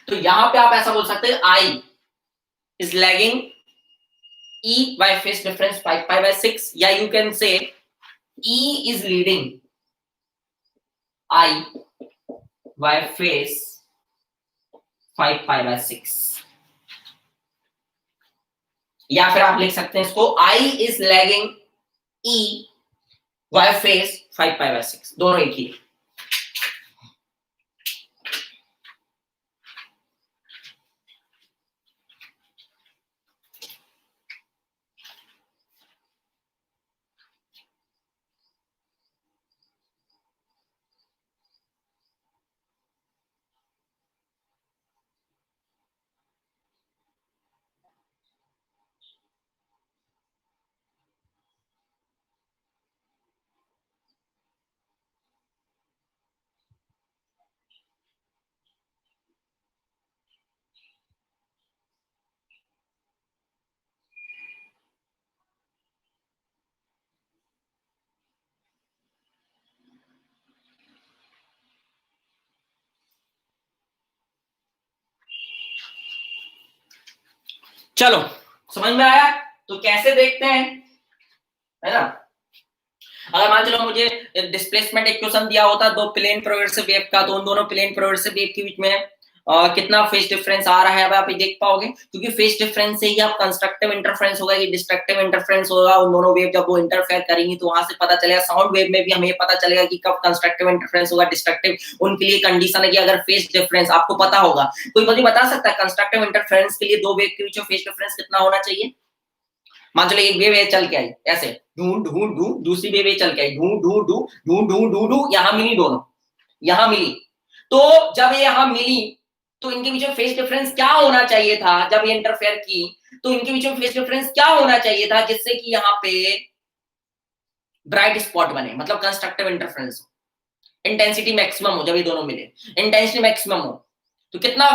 तो यहां पे आप ऐसा बोल सकते हैं I is lagging E by phase difference pi by 6, या you can say E is leading I by phase 5 pi by 6, या फिर आप लिख सकते हैं इसको I is lagging E by phase 5 pi by 6, दोनों एक ही। चलो समझ में आया? तो कैसे देखते हैं, है ना? अगर मान चलो मुझे डिस्प्लेसमेंट इक्वेशन दिया होता दो प्लेन प्रोग्रेसिव वेव का, तो उन दोनों प्लेन प्रोग्रेसिव वेव के बीच में कितना फेज डिफरेंस आ रहा है, अब आप ये देख पाओगे, क्योंकि फेज डिफरेंस से ही आप कंस्ट्रक्टिव इंटरफेरेंस होगा कि डिस्ट्रक्टिव इंटरफेरेंस होगा। उन दोनों वेव जब वो इंटरफेयर करेंगी तो वहां से पता चलेगा। साउंड वेव में भी हमें पता चलेगा कि कब कंस्ट्रक्टिव इंटरफेरेंस होगा, डिस्ट्रक्टिव। उनके लिए कंडीशन है कि अगर फेज डिफरेंस आपको पता होगा, कोई मुझे बता सकता है कंस्ट्रक्टिव इंटरफेरेंस के लिए दो वेव के बीच में फेज डिफरेंस कितना होना चाहिए? मान चलो एक वेव है चल के आई ऐसे ढूंढ ढूंढ ढूंढ, दूसरी वेव चल के आई ढूंढ ढूंढ ढूंढ ढूंढ ढूंढ ढूंढ ढूंढ, यहां मिली दोनों, यहां मिली। तो जब ये यहां मिली तो इनके बीच में फेस डिफरेंस क्या होना चाहिए था जब ये इंटरफेयर की, तो इनके बीच में फेस डिफरेंस क्या होना चाहिए था जिससे कि यहाँ पे ब्राइट स्पॉट बने, मतलब कंस्ट्रक्टिव इंटरफेरेंस हो, इंटेंसिटी मैक्सिमम हो, जब ये दोनों मिले इंटेंसिटी मैक्सिमम हो, तो कितना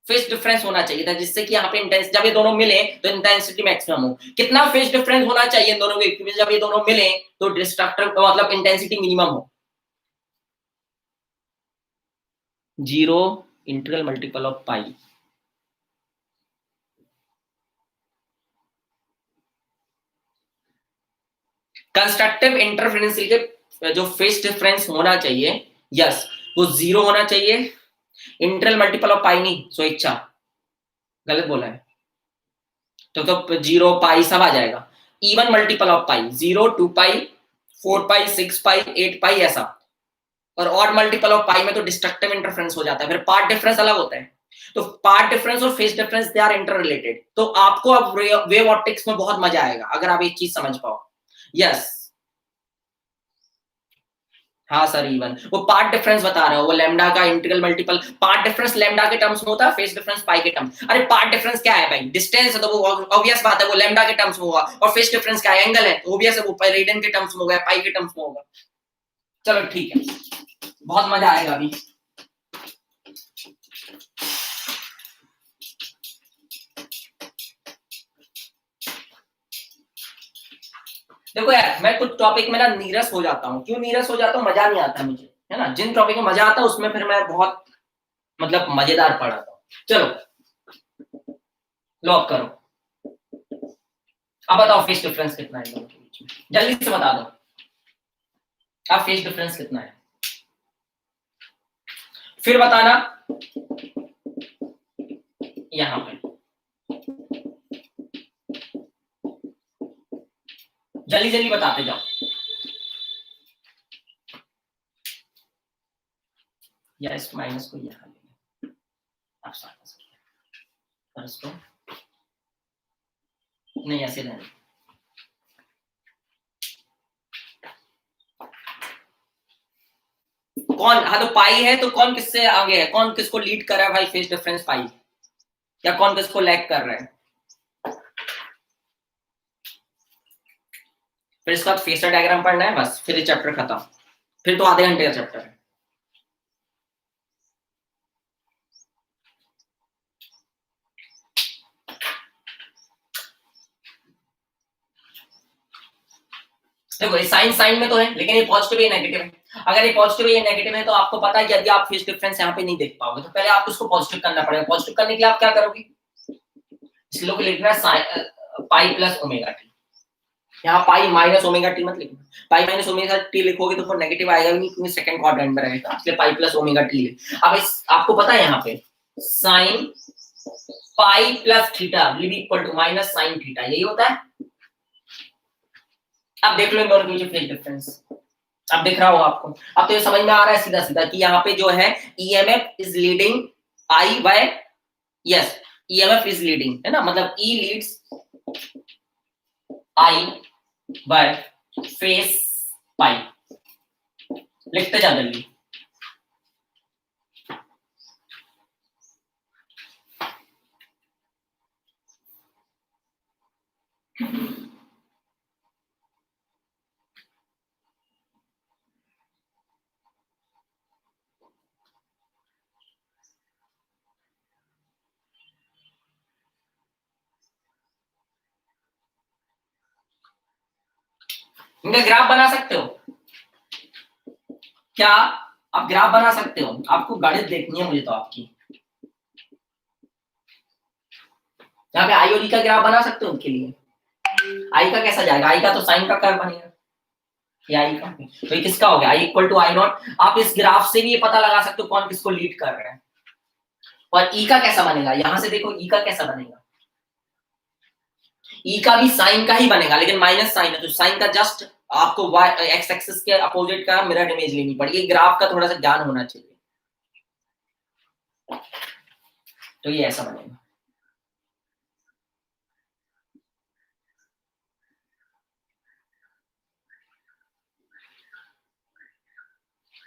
फेस डिफरेंस होना चाहिए था जिससे कि यहाँ पे इंटेंस, जब ये दोनों मिले तो इंटेंसिटी मैक्सिमम हो, कितना फेस डिफरेंस होना चाहिए इन दोनों के बीच जब ये दोनों मिले तो डिस्ट्रक्टिव मतलब इंटेंसिटी मिनिमम हो, 0 integral multiple of pi. Constructive interference के जो फेस डिफरेंस होना चाहिए, यस वो 0 होना चाहिए, इंटीग्रल मल्टीपल ऑफ पाई नहीं, स्वेच्छा गलत बोला है, तो 0 पाई सब आ जाएगा, इवन मल्टीपल ऑफ पाई 0 2 पाई 4 पाई 6 पाई 8 पाई ऐसा, और ऑड मल्टीपल ऑफ पाई में तो डिस्ट्रक्टिव इंटरफेरेंस हो जाता है, फिर पार्ट डिफरेंस अलग होता है, तो पार्ट डिफरेंस और phase difference they are inter related, तो आपको अब वेव ऑप्टिक्स में बहुत मजा आएगा अगर आप एक चीज समझ पाओ। यस हाँ सर, इवन वो पार्ट डिफरेंस बता रहे हो, वो लैम्डा का integral multiple, path difference lambda के टर्म्स में होता है, फेस डिफरेंस पाई के टर्म्स, अरे पार्ट डिफरेंस क्या है भाई, डिस्टेंस है तो वो ऑब्वियस बात है वो लैम्डा के टर्म्स में होगा, और फेस डिफरेंस क्या है, एंगल है, ऑब्वियस है वो रेडियन के टर्म्स में होगा, पाई के टर्म्स में होगा। चलो ठीक है, बहुत मजा आएगा अभी। देखो यार, मैं कुछ टॉपिक में ना नीरस हो जाता हूँ, क्यों नीरस हो जाता हूँ, मजा नहीं आता मुझे, है ना, जिन टॉपिक में मजा आता है उसमें फिर मैं बहुत मतलब मजेदार पढ़ाता हूँ। चलो लॉक करो, अब बताओ फेस डिफरेंस कितना है दोनों के बीच में, जल्दी से बता दो अब फेस डिफरेंस कितना है, फिर बताना यहाँ पे, जल्दी जल्दी बताते जाओ। या इस माइनस को यहाँ लेंगे, आप और इसको नहीं ऐसे रहने, कौन, हाँ तो पाई है तो कौन किससे आगे है, कौन किसको लीड कर रहा है भाई फेस डिफरेंस पाई, या कौन किसको लैग कर रहा है, फिर इसके बाद फेसर डायग्राम पढ़ना है बस, फिर ये चैप्टर खत्म, फिर तो आधे घंटे का चैप्टर है। देखो ये साइन साइन में तो है, लेकिन ये पॉजिटिव है नेगेटिव है, अगर ये पॉजिटिव है ये नेगेटिव है तो आपको पता है कि यदि आप फेस डिफरेंस यहाँ पे नहीं देख पाओगे तो पहले आपको उसको पॉजिटिव करना पड़ेगा, पॉजिटिव करने के लिए आप क्या करोगे, इसलिए लिखना है पाई प्लस ओमेगा टी, यहाँ पाई माइनस ओमेगा टी मत लिखना, पाई माइनस ओमेगा टी लिखोगे तो फिर नेगेटिव आएगा भी नहीं क्योंकि सेकंड क्वाड्रेंट में रहेगा, इसलिए पाई प्लस ओमेगा टी लिख। अब इस आपको पता है यहाँ पे sine pi plus theta will be equal to minus sine theta, यही होता है। अब देख लो इन दोनों के बीच फेज डिफरेंस, अब दिख रहा होगा आपको, अब तो ये समझ में आ रहा है सीधा सीधा कि यहाँ पे जो है EMF is leading I by, yes EMF is leading है ना, मतलब E leads I by phase pi, लिखते जा जल्दी। इनका ग्राफ बना सकते हो क्या, आप ग्राफ बना सकते हो, आपको गणित देखनी है मुझे तो आपकी, यहाँ पे आई और ई का ग्राफ बना सकते हो उनके लिए, आई का कैसा जाएगा, आई का तो साइन का कर्व बनेगा, ये आई का, तो ये किसका हो गया, आई इक्वल टू आई नॉट, आप इस ग्राफ से भी ये पता लगा सकते हो कौन किसको लीड कर रहा है, और ई का कैसा बनेगा, यहां से देखो ई का कैसा बनेगा, ई का भी साइन का ही बनेगा लेकिन माइनस साइन है, तो साइन का जस्ट आपको y एक्स एक्सिस के अपोजिट का मिरर इमेज लेनी पड़ेगी, ग्राफ का थोड़ा सा ज्ञान होना चाहिए, तो ये ऐसा बनेगा।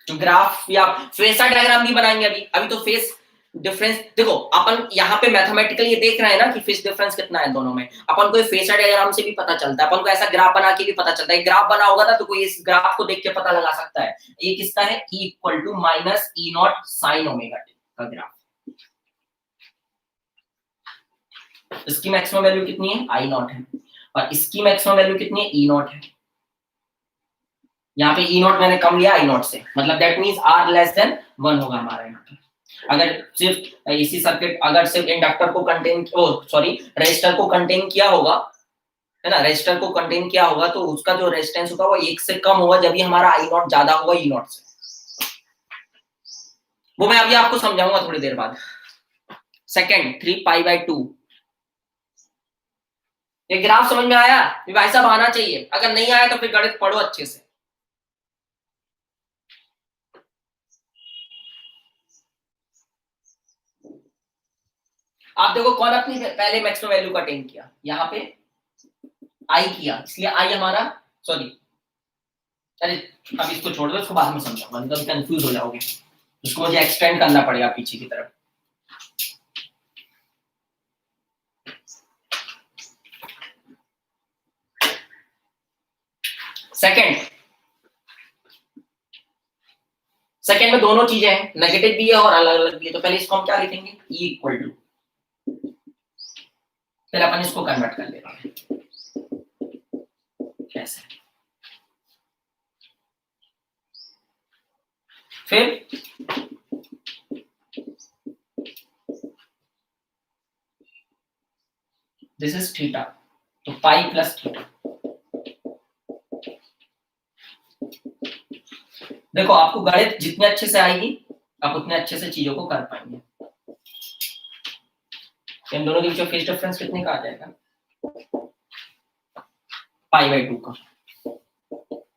तो ग्राफ या फेसर डायग्राम भी बनाएंगे अभी, अभी तो फेस डिफरेंस देखो, अपन यहाँ पे मैथमेटिकली ये देख रहे हैं ना कि फेस डिफरेंस कितना है दोनों में। अपन को फेसर डायग्राम से भी पता चलता है, अपन को ऐसा ग्राफ बना के भी पता चलता है। ग्राफ बना होगा ना तो कोई इस ग्राफ को देख के पता लगा सकता है ये किसका है, E equal to minus E naught sine omega T का ग्राफ। इसकी मैक्सिमम वैल्यू कितनी है, आई नॉट है, और इसकी मैक्सिमम वैल्यू कितनी है, ई नॉट है। यहाँ पे ई नॉट मैंने कम लिया आई नॉट से, मतलब that means R less than 1 होगा हमारा यहाँ पे। अगर सिर्फ इसी सर्किट, अगर सिर्फ इंडक्टर को कंटेन, रेजिस्टर को कंटेन किया होगा, है ना, रेजिस्टर को कंटेन किया होगा तो उसका जो रेजिस्टेंस होगा वो 1 से कम होगा जब भी हमारा आई नॉट ज्यादा होगा ई नॉट से। वो मैं अभी आपको समझाऊंगा थोड़ी देर बाद। सेकंड 3π/2, ये ग्राफ समझ में आया? ये भाई साहब आना चाहिए, अगर नहीं आया तो फिर गणित पढ़ो अच्छे से। आप देखो कौन अपनी पहले मैक्सिमम वैल्यू का अटेन किया, यहाँ पे आई किया, इसलिए आई हमारा, सॉरी अरे अब इसको छोड़ दो, इसको बाद में समझाऊंगा, मतलब कंफ्यूज हो जाओगे, इसको मुझे एक्सटेंड करना पड़ेगा पीछे की तरफ। सेकंड में दोनों चीजें हैं, नेगेटिव भी है और अलग अलग भी है, तो पहले इसको हम क्या लिखेंगे, E इक्वल टू, फिर अपन इसको कन्वर्ट कर लेते हैं कैसे, फिर दिस इज थीटा, तो पाई प्लस थीटा। देखो आपको गणित जितने अच्छे से आएगी आप उतने अच्छे से चीजों को कर पाएंगे। इन दोनों के बीच में फेज डिफरेंस कितने का आ जाएगा, π/2 का।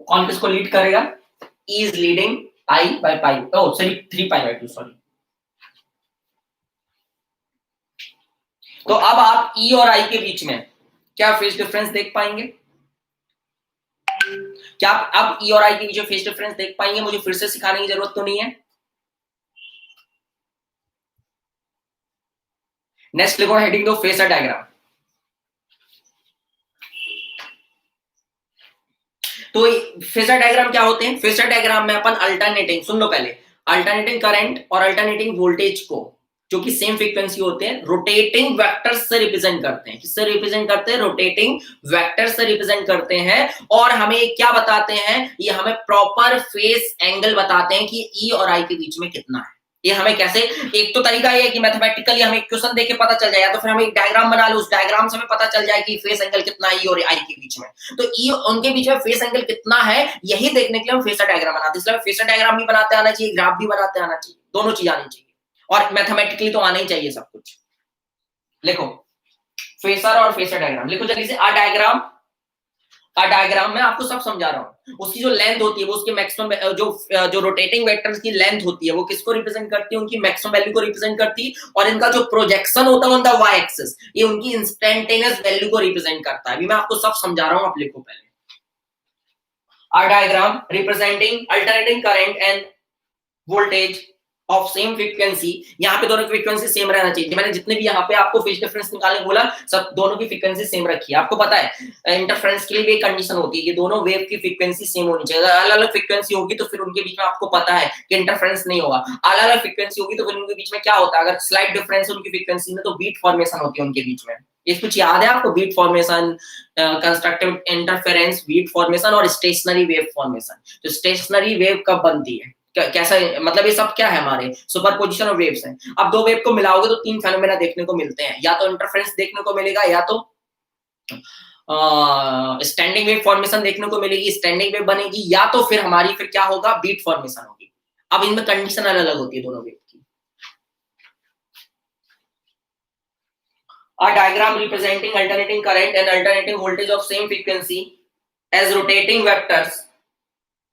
कौन किसको लीड करेगा, E is leading I by pi, oh sorry 3π/2, sorry. तो अब आप E और I के बीच में क्या फेज डिफरेंस देख पाएंगे, क्या आप अब E और I के बीच में फेज डिफरेंस देख पाएंगे? मुझे फिर से सिखाने की जरूरत तो नहीं है। नेक्स्ट लिखो हेडिंग दो, फेजर डायग्राम। तो फेजर डायग्राम क्या होते हैं, फेजर डायग्राम में अपन अल्टरनेटिंग, सुन लो पहले, अल्टरनेटिंग करंट और अल्टरनेटिंग वोल्टेज को, जो कि सेम फ्रीक्वेंसी होते हैं, रोटेटिंग वेक्टर्स से रिप्रेजेंट करते हैं। किससे रिप्रेजेंट करते हैं, रोटेटिंग वेक्टर्स से रिप्रेजेंट करते हैं। और हमें क्या बताते हैं, ये हमें प्रॉपर फेस एंगल बताते हैं कि ई और आई के बीच में कितना है। ये हमें कैसे, एक तो तरीका ये है कि मैथमेटिकली हमें क्वेश्चन देके पता चल जाए, या तो फिर हमें एक डायग्राम बना लो, उस डायग्राम से हमें पता चल जाए कि फेस एंगल कितना है ई और आई के बीच में। तो ई उनके बीच में फेस एंगल कितना है, यही देखने के लिए हम फेसर डायग्राम बनाते हैं। इसलिए फेसर डायग्राम भी बनाते आना चाहिए, ग्राफ भी बनाते आना चाहिए, दोनों चीज आनी चाहिए, और मैथमेटिकली तो आना ही चाहिए सब कुछ। लिखो फेसर और फेसर डायग्राम, लिखो जल्दी से। आ डायग्राम में आपको सब समझा रहा हूं। उसकी जो लेंथ होती है वो उसके मैक्सिमम, जो रोटेटिंग वेक्टर्स की लेंथ होती है वो किसको रिप्रेजेंट करती है, उनकी मैक्सिमम वैल्यू को रिप्रेजेंट करती है। और इनका जो प्रोजेक्शन होता है ऑन द वाई एक्सिस, ये उनकी इंस्टेंटेनियस वैल्यू को रिप्रेजेंट करता है। अभी मैं आपको सब समझा रहा हूं, आप लिखो पहले। A diagram representing alternating current and voltage of same frequency, यहाँ पे दोनों की फ्रीक्वेंसी सेम रहना चाहिए। मैंने जितने भी यहाँ पे आपको फेज डिफरेंस निकालने बोला, सब दोनों की फ्रीक्वेंसी सेम रखी है। आपको पता है इंटरफेरेंस के लिए भी एक कंडीशन होती है कि दोनों वेव की फ्रीक्वेंसी सेम होनी चाहिए। अगर अलग अलग फ्रीक्वेंसी होगी तो फिर उनके बीच में आपको पता है कि इंटरफेरेंस नहीं होगा। अलग अलग फ्रीक्वेंसी होगी तो फिर उनके बीच में क्या होता है, अगर स्लाइट डिफरेंस है उनकी फ्रीक्वेंसी में तो बीट फॉर्मेशन होती है उनके बीच में। ये कुछ याद है आपको, beat formation, constructive interference, beat formation और स्टेशनरी वेव फॉर्मेशन। तो स्टेशनरी वेव कब बनती है, कैसा, मतलब ये सब क्या है, हमारे सुपरपोजिशन ऑफ वेव्स हैं। अब दो वेव को मिलाओगे तो तीन फेनोमेना देखने को मिलते हैं, या तो इंटरफेरेंस देखने को मिलेगा, या तो स्टैंडिंग वेव फॉर्मेशन देखने को मिलेगी, स्टैंडिंग वेव बनेगी, या तो फिर हमारी फिर क्या होगा, बीट फॉर्मेशन होगी। अब इनमें कंडीशन अलग अलग होती है दोनों वेव की। A diagram representing alternating current and alternating voltage of same frequency as rotating vectors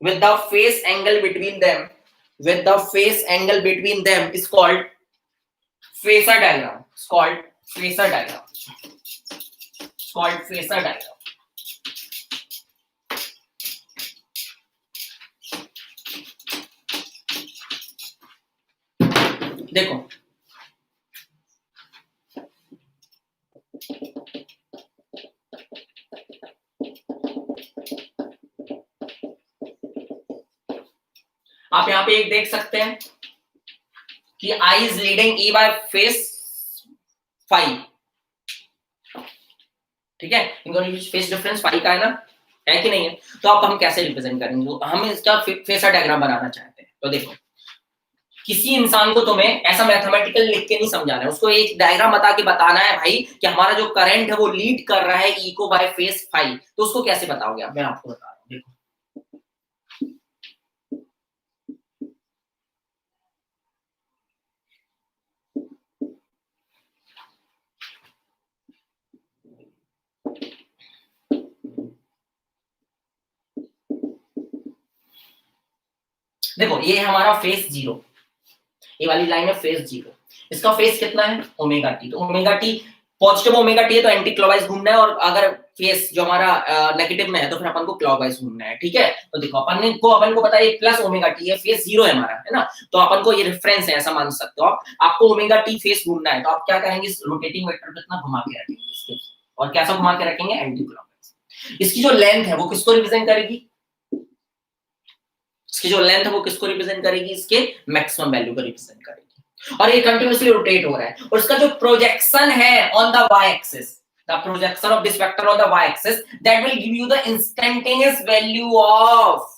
with the phase angle between them, is called phasor diagram. It's called phasor diagram. देखो आप यहाँ पे एक देख सकते हैं कि I is leading E by phase 5, ठीक है, इनको फेस डिफरेंस 5 का है कि नहीं है। तो अब हम कैसे रिप्रेजेंट करेंगे, हम इसका फेसर डायग्राम बनाना चाहते हैं। तो देखो, किसी इंसान को तुम्हें ऐसा मैथमेटिकल लिख के नहीं समझाना है, उसको एक डायग्राम बता के बताना है भाई कि हमारा जो करंट है वो लीड कर रहा है ई को बाय फेस 5। तो उसको कैसे बताओगे आप, मैं आपको बता रहा हूँ। देखो, देखो ये हमारा फेस 0, ये वाली लाइन है फेस 0, इसका फेस कितना है ओमेगा टी। तो omega T positive omega T है तो एंटी क्लॉकवाइज घूमना है, और अगर फेस जो हमारा नेगेटिव में है तो फिर अपन को क्लॉकवाइज घूमना है, ठीक है। तो देखो अपन को पता है प्लस ओमेगा टी है, फेस 0 है हमारा, है ना। तो अपन को ये रेफरेंस है, ऐसा मान सकते हो आप। आपको ओमेगा टी फेस घूमना है तो आप क्या करेंगे, इस रोटेटिंग वेक्टर को इतना घुमा के रखेंगे इसके, और कैसा घुमा के रखेंगे, एंटी क्लॉकवाइज। इसकी जो लेंथ है वो किसको रिप्रेजेंट करेगी, इसकी जो लेंथ है वो किसको रिप्रेजेंट करेगी, इसके मैक्सिमम वैल्यू को रिप्रेजेंट करेगी। और ये कंटिन्यूअसली रोटेट हो रहा है, और इसका जो प्रोजेक्शन है on the Y axis, the projection of this vector on the Y axis, that will give you the instantaneous value of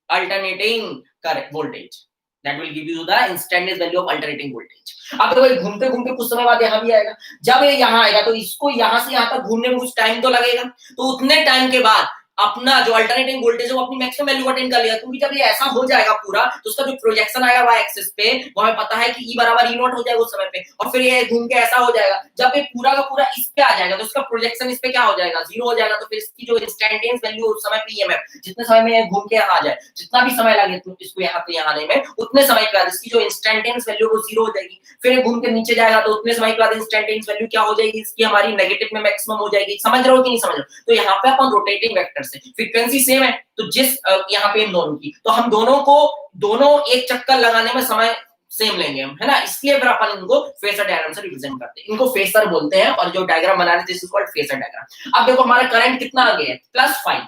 alternating current voltage, that will give you the instantaneous value of alternating voltage. अब तो भाई घूमते घूमते कुछ समय बाद यहाँ भी आएगा, जब ये यहाँ आएगा तो इसको यहाँ से यहाँ तक घूमने में कुछ टाइम तो लगेगा, तो उतने टाइम के बाद अपना जो अल्टरनेटिंग वोल्टेज है वो अपनी मैक्सिमम वैल्यू को अटेन कर लिया। क्योंकि जब ये ऐसा हो जाएगा पूरा, तो उसका जो प्रोजेक्शन आएगा वाई एक्सिस पे, वो हमें पता है कि ई बराबर ई नॉट हो जाएगा उस समय पे, और फिर ये घूम के ऐसा हो जाएगा, जब ये पूरा का पूरा इस पे आ जाएगा तो इसका प्रोजेक्शन इस पे क्या हो जाएगा, 0 हो जाएगा। तो फिर इसकी जो इंस्टेंटेनियस वैल्यू उस समय पे ईएमएफ, जितने समय में ये घूम के यहाँ आ जाए, जितना भी समय लगे इसको यहाँ पे यहाँ आने में, उतने समय के बाद इसकी जो इंस्टेंटेनियस वैल्यू वो 0 हो जाएगी। फिर ये घूम के नीचे जाएगा तो उतने समय के बाद इंस्टेंटेनियस वैल्यू क्या हो जाएगी, इसकी हमारी नेगेटिव में मैक्सिमम हो जाएगी। समझ रहे हो कि नहीं समझ रहे हो। तो यहाँ पे अपन रोटेटिंग वेक्टर से फ्रीक्वेंसी सेम है, तो जिस यहाँ पे इन दोनों की, तो हम दोनों एक चक्कर लगाने में समय सेम लेंगे हम, है ना। इसलिए फिर अपन इनको फेसर डायग्राम से रिप्रेजेंट करते हैं, इनको फेसर बोलते हैं, और जो डायग्राम बना रहे थे इसको फेसर डायग्राम। अब देखो हमारा करंट कितना आ गया है, +5।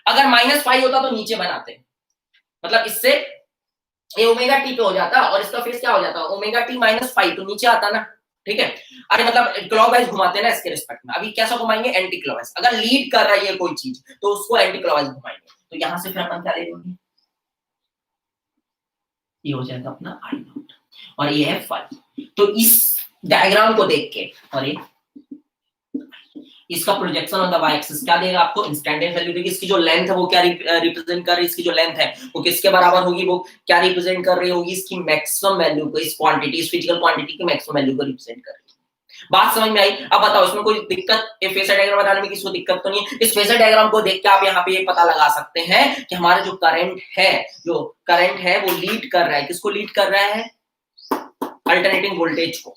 अगर -5 होता तो नीचे बनाते, मतलब इससे ये ओमेगा टी पे हो जाता और इसका फेस क्या हो जाता, ओमेगा टी -5, तो नीचे आता ना, ठीक है। अरे मतलब क्लॉकवाइज घुमाते हैं ना इसके रिस्पेक्ट में। अभी कैसा घुमाएंगे, एंटी क्लॉकवाइज। अगर लीड कर रही है कोई चीज तो उसको एंटी क्लॉकवाइज घुमाएंगे। तो यहां से फिर अपन क्या ले लेंगे, ये हो जाएगा अपना आई नॉट, और ये है 5। तो इस डायग्राम को देख के, और ये इसका projection on the Y axis क्या देगा आपको, इंस्टेंटेनियस वैल्यू देगी। इसकी जो लेंथ है वो क्या रिप्रेजेंट कर रही है, इसकी जो लेंथ है वो किसके बराबर होगी, वो क्या रिप्रेजेंट कर रही होगी, इसकी मैक्सिमम वैल्यू को, इस क्वांटिटी, इस फिजिकल क्वांटिटी की मैक्सिमम वैल्यू को रिप्रेजेंट कर रही है। बात समझ में आई। अब बताओ इसमें कोई दिक्कत, ये फेसर डायग्राम बनाने में किसी को दिक्कत तो नहीं है। इस फेसर डायग्राम को देख के आप यहाँ पे ये पता लगा सकते हैं कि हमारा जो करंट है वो लीड कर रहा है, किसको लीड कर रहा है, अल्टरनेटिंग वोल्टेज को।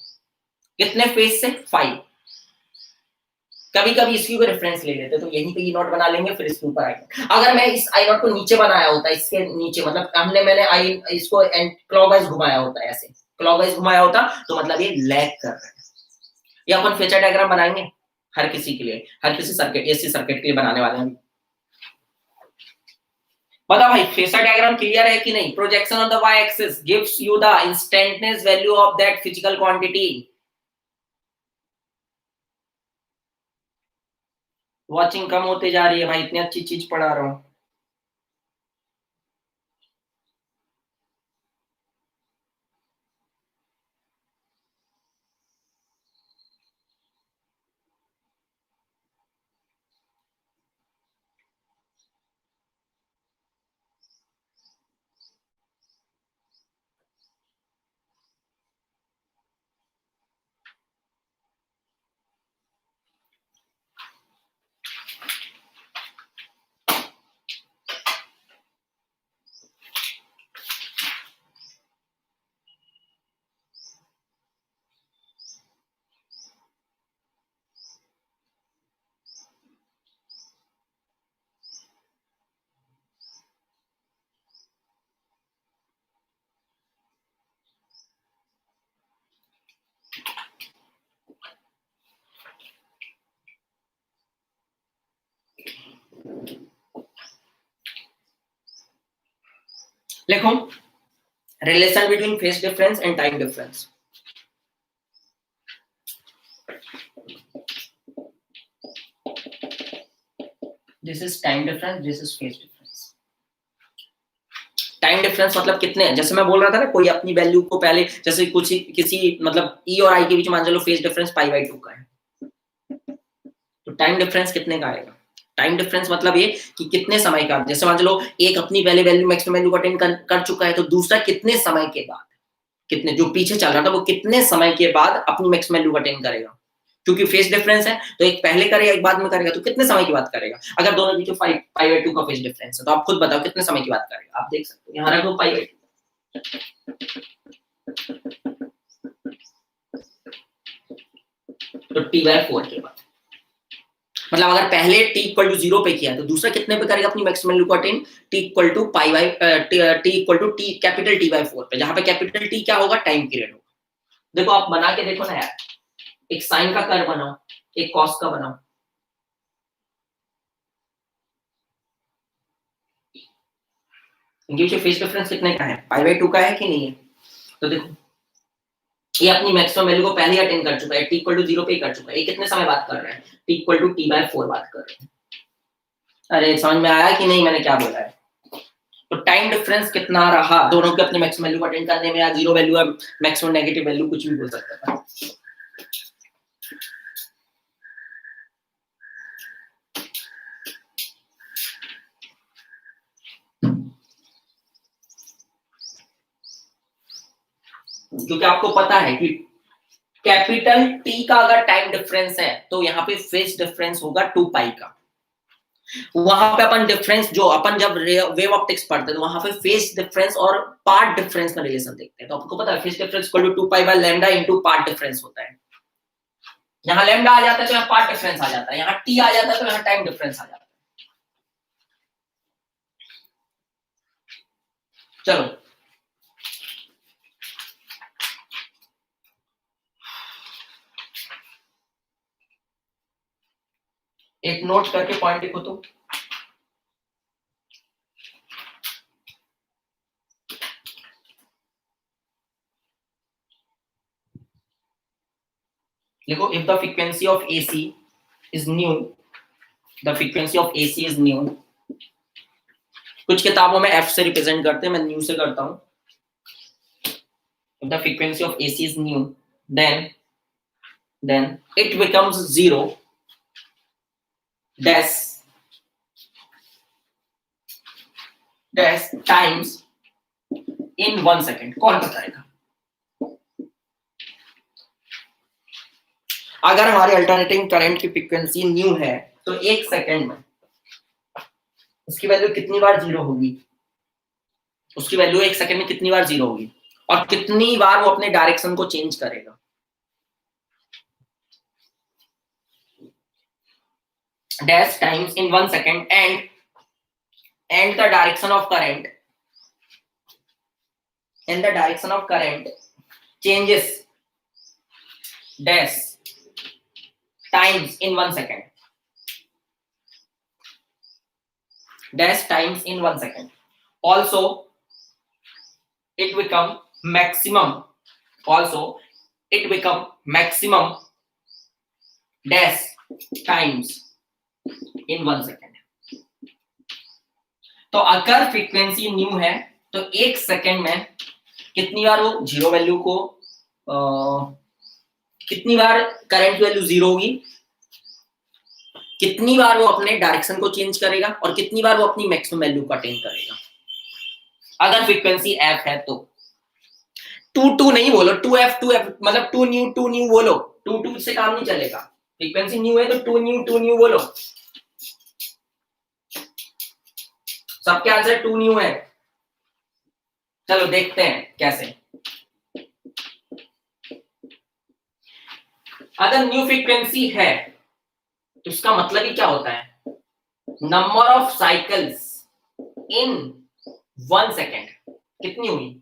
कितने फेज से, 5। कभी कभी इसकी कोई रेफरेंस ले लेते तो यहीं पे ई नॉट बना लेंगे, फिर इसके ऊपर आई नॉट। अगर मैं इस आई नॉट को नीचे बनाया होता, इसके नीचे, मतलब मैंने आई इसको क्लॉकवाइज घुमाया होता, ऐसे क्लॉकवाइज घुमाया होता, तो मतलब ये लैग कर रहा है। ये अपन फेजर डायग्राम बनाएंगे हर किसी के लिए, हर किसी सर्किट, एसी सर्किट के लिए बनाने वाले हैं। बता भाई फेजर डायग्राम क्लियर है कि नहीं। Projection on the Y axis gives you the instantaneous value of that physical quantity. वॉचिंग कम होते जा रही है भाई, इतनी अच्छी चीज पढ़ा रहा हूं। लिखो relation between phase difference and time difference. This is time difference, this is phase difference. Time difference मतलब कितने, जैसे मैं बोल रहा था ना, कोई अपनी वैल्यू को पहले, जैसे कुछ किसी मतलब ई और आई के बीच मान चलो फेज डिफरेंस π/2 का है, तो टाइम डिफरेंस कितने का आएगा? टाइम डिफरेंस मतलब ये कि कितने समय का, जैसे मान लो एक अपनी पहले वैल्यू मैक्सिमम वैल्यू को अटेन कर चुका है, तो दूसरा कितने समय के बाद, कितने जो पीछे चल रहा था वो कितने समय के बाद अपनी मैक्सिमम वैल्यू को अटेन करेगा। क्योंकि फेज डिफरेंस है तो एक पहले करेगा एक बाद में करेगा, तो कितने समय की बात करेगा? अगर दोनों बीच में π/2 का फेज डिफरेंस है तो आप खुद बताओ कितने समय की बात करेगा। आप देख सकते हो यहाँ रखो π/2, तो t/4 के बाद, मतलब अगर पहले t इक्वल टू 0 पे किया तो दूसरा कितने पे करेगा अपनी मैक्सिमम वैल्यू को attain? t equal to t capital T/4 पे, जहां पे कैपिटल T क्या होगा? टाइम पीरियड होगा। देखो आप बना के देखो ना यार, एक साइन का कर्व बनाओ, एक कॉस का बनाओ, इनके बीच फेज डिफरेंस कितने का है? π/2 का है कि नहीं है? तो देखो ये अपनी मैक्सिमम वैल्यू को पहले ही अटेन कर चुका है, t इक्वल टू 0 पे ही कर चुका है। ये कितने समय बात कर रहा है? t इक्वल टू T/4 बात कर रहे हैं। अरे समझ में आया कि नहीं मैंने क्या बोला है? तो टाइम डिफरेंस कितना रहा दोनों के अपनी मैक्सिमम वैल्यू को अटेन करने में, या जीरो वैल्यू है, मैक्सिमम नेगेटिव वैल्यू, कुछ भी बोल सकता है। क्योंकि आपको पता है कि कैपिटल टी का अगर टाइम डिफरेंस है तो यहाँ पे फेज डिफरेंस होगा 2π का। वहां पे अपन डिफरेंस, जो अपन जब वेव ऑप्टिक्स पढ़ते हैं तो वहां पे फेज डिफरेंस और पार्ट डिफरेंस का रिलेशन देखते हैं। तो आपको पता है phase difference equal to 2π/λ into path difference होता है। यहाँ लैम्डा आ जाता है तो यहाँ पार्ट डिफरेंस आ जाता है, यहाँ टी आ जाता है तो यहाँ टाइम डिफरेंस आ जाता है। चलो एक नोट करके पॉइंट लिखो तो, लिखो if the frequency of AC is new, the frequency of AC is new. कुछ किताबों में F से रिप्रेजेंट करते हैं, मैं न्यू से करता हूं। If the frequency of AC is new, then it becomes 0 dash times in 1 second। कौन बताएगा? अगर हमारे अल्टरनेटिंग करंट की फ्रीक्वेंसी न्यू है तो 1 सेकंड में उसकी वैल्यू कितनी बार 0 होगी? उसकी वैल्यू 1 सेकंड में कितनी बार 0 होगी और कितनी बार वो अपने डायरेक्शन को चेंज करेगा? dash times in 1 second and the direction of current changes dash times in 1 second, dash times in 1 second। Also it become maximum dash times in 1 second। तो अगर फ्रीक्वेंसी न्यू है तो 1 सेकंड में कितनी बार वो zero value को कितनी बार current value 0 होगी, कितनी बार वो अपने डायरेक्शन को चेंज करेगा और कितनी बार वो अपनी मैक्सिमम वैल्यू को अटेन करेगा। अगर फ्रीक्वेंसी f है तो 2 नहीं बोलो, 2f मतलब 2 न्यू बोलो, 2 से काम नहीं चलेगा। फ्रीक्वेंसी न्यू है तो 2 न्यू बोलो। सबके आंसर 2 न्यू है। चलो देखते हैं कैसे। अगर न्यू फ्रीक्वेंसी है तो इसका मतलब ही क्या होता है? Number of cycles in 1 second कितनी हुई?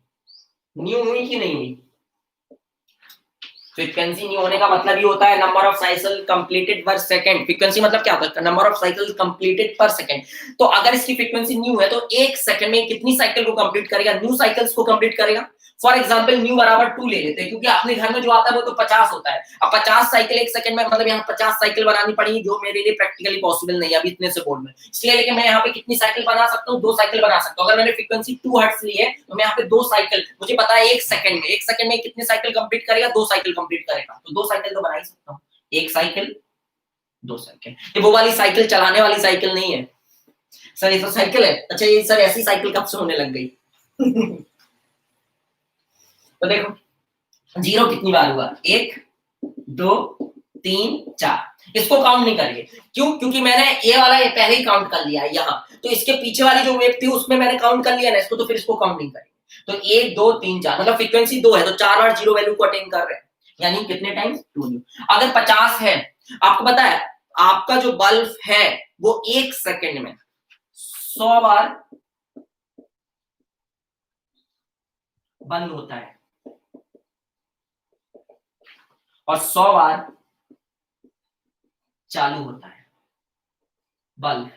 न्यू हुई कि नहीं हुई? फ्रीक्वेंसी न्यू होने का मतलब ये होता है नंबर ऑफ साइकिल कंप्लीटेड पर सेकंड। फ्रीक्वेंसी मतलब क्या होता है? नंबर ऑफ साइकिल कंप्लीटेड पर सेकंड। तो अगर इसकी फ्रीक्वेंसी न्यू है तो एक सेकंड में कितनी साइकिल को कंप्लीट करेगा? न्यू साइकिल्स को कंप्लीट करेगा। फॉर एग्जांपल न्यू बराबर 2 ले लेते हैं, क्योंकि अपने घर में जो आता है वो तो 50 होता है। अब 50 साइकिल एक सेकंड में, मतलब यहाँ 50 साइकिल बनानी पड़ेगी, जो मेरे लिए प्रैक्टिकली पॉसिबल नहीं है अभी इतने से बोर्ड में। इसलिए लेकिन मैं यहाँ पे कितनी साइकिल बना सकता हूँ? 2 साइकिल बना सकता हूँ। अगर मैंने फ्रीक्वेंसी 2 हर्ट्ज ली है तो मैं यहाँ पे 2 साइकिल, मुझे पता है एक सेकंड में कितनी साइकिल कंप्लीट करेगा? 2 साइकिल कंप्लीट करेगा। तो 2 साइकिल तो बना ही सकता हूँ। एक साइकिल, 2 साइकिल। ये वो वाली साइकिल चलाने वाली साइकिल नहीं है सर, ये तो साइकिल है। अच्छा ये सर ऐसी साइकिल कब से होने लग गई? तो देखो जीरो कितनी बार हुआ? 1 2 3 4। इसको काउंट नहीं करेंगे। क्यों? क्योंकि मैंने ये वाला ये पहले ही काउंट कर लिया है यहाँ, तो इसके पीछे वाली जो वेव थी उसमें मैंने काउंट कर लिया ना इसको, तो फिर इसको काउंट नहीं करेंगे। तो 1 2 3 4 मतलब फ्रीक्वेंसी 2 है तो 4 बार जीरो वैल्यू को अटेन कर रहे हैं, यानी कितने टाइम्स? 2 न्यू। अगर 50 है, आपको पता है आपका जो बल्ब है वो 1 सेकंड में 100 बार बंद होता है और 100 बार चालू होता है बल्ब।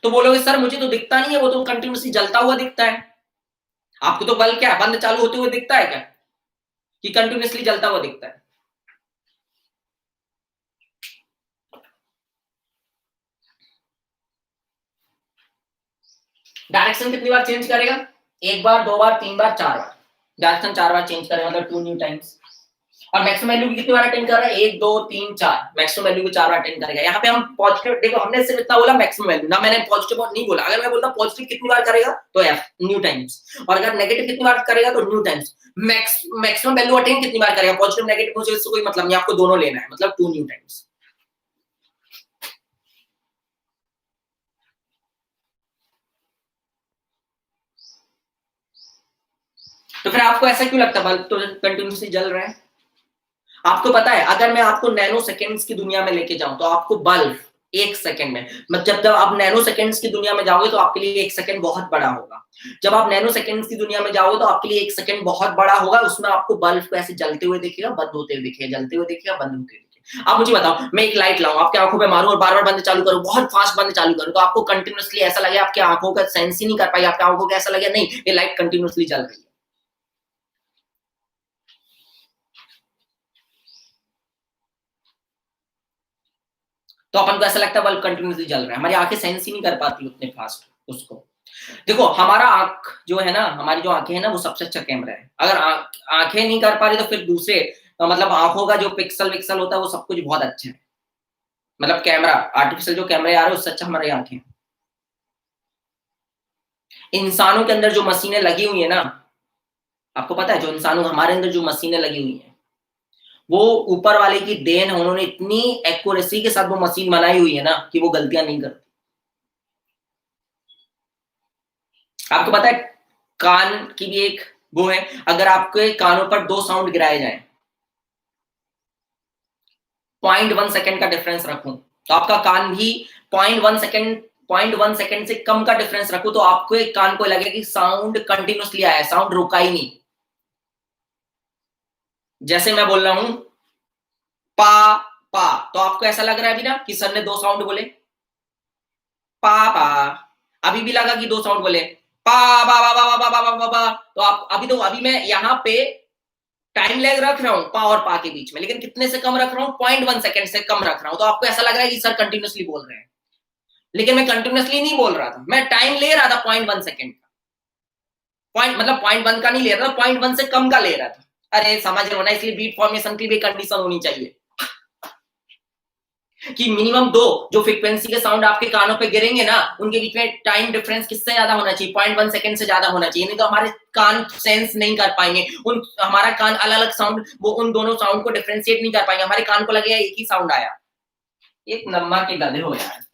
तो बोलोगे सर मुझे तो दिखता नहीं है, वो तो कंटिन्यूसली जलता हुआ दिखता है। आपको तो बल्ब क्या बंद चालू होते हुए दिखता है क्या, कि कंटिन्यूसली जलता हुआ दिखता है? डायरेक्शन कितनी बार चेंज करेगा? 1 बार 2 बार 3 बार 4 बार। डायरेक्शन 4 बार चेंज करेगा मतलब 2 न्यू टाइम्स। और मैक्सिमम वैल्यू कितनी बार अटेंड कर रहा है? 1 2 3 4। मैक्सिमम वैल्यू को 4 बार अटेंड करेगा। यहाँ पे हम पॉजिटिव, देखो हमने सिर्फ इतना बोला मैक्सिमम वैल्यू ना, मैंने पॉजिटिव नहीं बोला। अगर मैं बोलता पॉजिटिव कितनी बार करेगा तो एफ न्यू टाइम्स, और अगर नेगेटिव कितनी बार करेगा तो new times. Maximum value attend कितनी बार करेगा? पॉजिटिव नेगेटिव मुझे इससे कोई मतलब नहीं, आपको दोनों लेना है, मतलब 2 न्यू टाइम्स। तो फिर आपको ऐसा क्यों लगता है बल्ब तो कंटिन्यूसली जल रहा है? आपको पता है अगर मैं आपको नैनो सेकेंड्स की दुनिया में लेके जाऊं तो आपको बल्ब 1 सेकंड में, मतलब जब आप नैनो सेकेंड्स की दुनिया में जाओगे तो आपके लिए 1 सेकंड बहुत बड़ा होगा। जब आप नैनो सेकेंड्स की दुनिया में जाओगे तो आपके लिए 1 सेकंड बहुत बड़ा होगा। उसमें आपको बल्ब को ऐसे जलते हुए दिखेगा, बंद होते हुए दिखेगा, जलते हुए दिखेगा, बंद होते हुए दिखेगा। आप मुझे बताओ, मैं एक लाइट लाऊं, आपकी आंखों पे मारूं और बार-बार बंद चालू करूं, बहुत फास्ट बंद चालू करूं, तो आपको कंटीन्यूअसली ऐसा लगेगा, आपकी आंखों का सेंस ही नहीं कर पाई, आपकी आंखों को ऐसा लगेगा नहीं ये लाइट कंटीन्यूअसली जल रही है। तो अपन को ऐसा लगता है बल्ब कंटिन्यूसली जल रहा है, हमारी आंखें सेंस ही नहीं कर पाती उतने फास्ट उसको। देखो हमारा आंख जो है ना, हमारी जो आंखें है ना वो सबसे अच्छा कैमरा है। अगर आंखें नहीं कर पा रही तो फिर दूसरे मतलब आंखों का जो पिक्सल विक्सल होता है वो सब कुछ बहुत अच्छा है। मतलब कैमरा, आर्टिफिशियल जो कैमरे आ रहे हैं उससे अच्छा हमारी आंखें। इंसानों के अंदर जो मशीनें लगी हुई है ना, आपको पता है जो इंसानों हमारे अंदर जो मशीनें लगी हुई है वो ऊपर वाले की देन है। उन्होंने इतनी एक्यूरेसी के साथ वो मशीन बनाई हुई है ना कि वो गलतियां नहीं करती। आपको पता है कान की भी एक वो है, अगर आपके कानों पर 2 साउंड गिराए जाएं, 0.1 सेकंड का डिफरेंस रखूं तो आपका कान भी 0.1 सेकंड से कम का डिफरेंस रखूं तो आपको एक कान को लगेगा कि साउंड कंटिन्यूसली आया, साउंड रुका ही नहीं। जैसे मैं बोल रहा हूं पा पा, तो आपको ऐसा लग रहा है अभी ना कि सर ने 2 साउंड बोले, पा पा। अभी भी लगा कि 2 साउंड बोले पा बा बा बा बा बा बा बा। तो आप अभी मैं यहाँ पे टाइम लैग रख रहा हूं पा और पा के बीच में, लेकिन कितने से कम रख रहा हूं? 0.1 सेकंड से कम रख रहा हूं। तो आपको ऐसा लग रहा है कि सर कंटिन्यूसली बोल रहे हैं, लेकिन मैं कंटिन्यूसली नहीं बोल रहा था, मैं टाइम ले रहा था 0.1 सेकंड का। पॉइंट मतलब 0.1 का नहीं ले रहा था, 0.1 से कम का ले रहा था। अरे समझ रहे हो ना, इसलिए बीट फॉर्मेशन की भी कंडीशन होनी चाहिए कि मिनिमम 2 जो फ्रीक्वेंसी के साउंड आपके कानों पे गिरेंगे ना उनके बीच में टाइम डिफरेंस किससे ज्यादा होना चाहिए? 0.1 सेकंड से ज्यादा होना चाहिए, नहीं तो हमारे कान सेंस नहीं कर पाएंगे। हमारा कान अलग अलग साउंड, वो उन दोनों साउंड को डिफरेंशिएट नहीं कर पाएंगे। हमारे कान को लगेगा एक ही साउंड आया। एक नम्मा के गधे हो यार।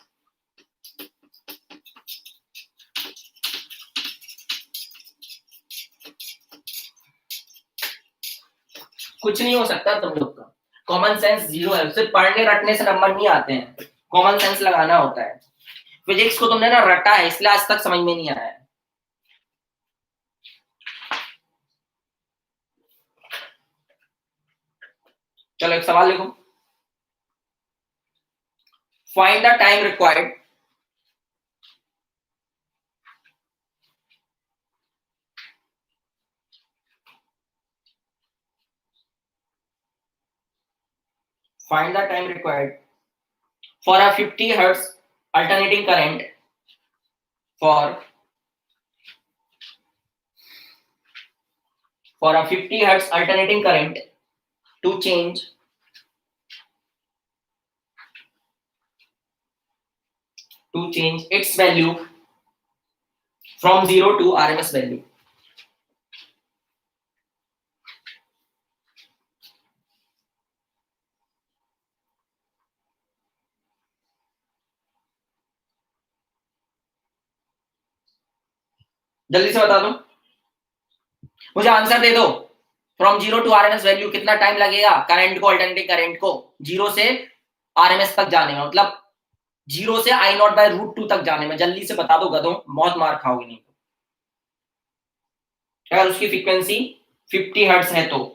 कुछ नहीं हो सकता तुम लोग का, कॉमन सेंस 0 है। सिर्फ पढ़ने रटने से नंबर नहीं आते हैं, कॉमन सेंस लगाना होता है। फिजिक्स को तुमने ना रटा है इसलिए आज तक समझ में नहीं आया है। चलो एक सवाल लिखो, find the time required find the time required for a 50 hertz alternating current for a 50 hertz alternating current to change its value from 0 to RMS value. जल्दी से बता दो, मुझे आंसर दे दो। फ्रॉम 0 टू आरएमएस वैल्यू कितना time लगेगा current को, alternating current को 0 से आरएमएस तक जाने में, मतलब 0 से I0/√2 तक जाने में। जल्दी से बता दो गधों, बहुत मार खाओगे नहीं तो। अगर उसकी फ्रीक्वेंसी 50 हर्ट्ज है तो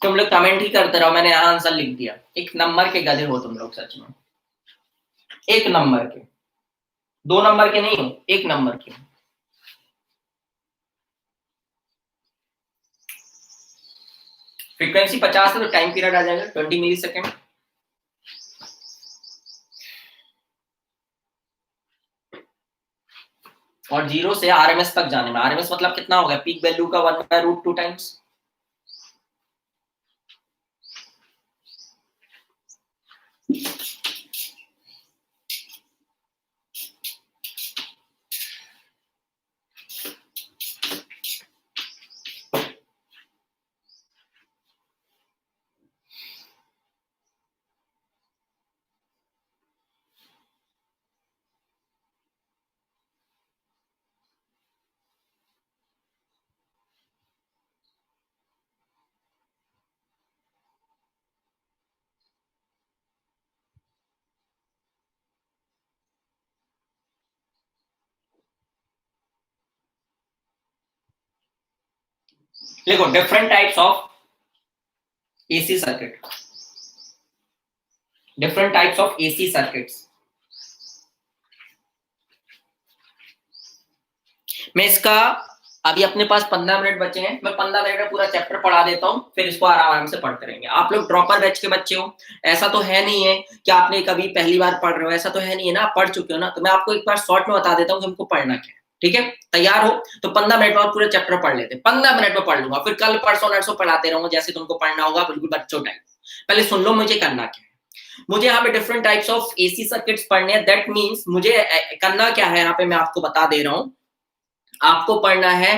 तुम लोग कमेंट ही करते रहो, मैंने यहाँ आंसर लिख दिया। एक नंबर के गधे हो तुम लोग सच में, एक नंबर के, 2 नंबर के नहीं हो, 1 नंबर के। फ्रीक्वेंसी 50 है तो टाइम पीरियड आ जाएगा 20 मिली सेकेंड। और 0 से आरएमएस तक जाने में, आरएमएस मतलब कितना होगा, पीक वैल्यू का 1/√2 टाइम्स। देखो different types of AC circuit, different types of AC circuits. मैं इसका अभी अपने पास 15 मिनट बचे हैं, मैं 15 मिनट में पूरा चैप्टर पढ़ा देता हूँ, फिर इसको आराम से पढ़ते रहेंगे। आप लोग ड्रॉपर बैच के बच्चे हो, ऐसा तो है नहीं है कि आपने कभी पहली बार पढ़ रहे हो, ऐसा तो है नहीं है ना, आप पढ़ चुके हो ना। तो मैं आपको एक बार शॉर्ट में बता देता हूँ कि हमको पढ़ना क्या है, ठीक है? तैयार हो तो 15 मिनट बाद पूरे चैप्टर पढ़ लेते, 15 मिनट में पढ़ लूंगा, फिर कल परसों नरसों पढ़ाते रहूंगा जैसे तुमको पढ़ना होगा, बिल्कुल बच्चों टाइप। पहले सुन लो मुझे करना क्या है। मुझे यहाँ पे different types of AC circuits पढ़ने हैं, दैट मीन्स मुझे करना क्या है, यहाँ पे मैं आपको बता दे रहा हूँ। आपको पढ़ना है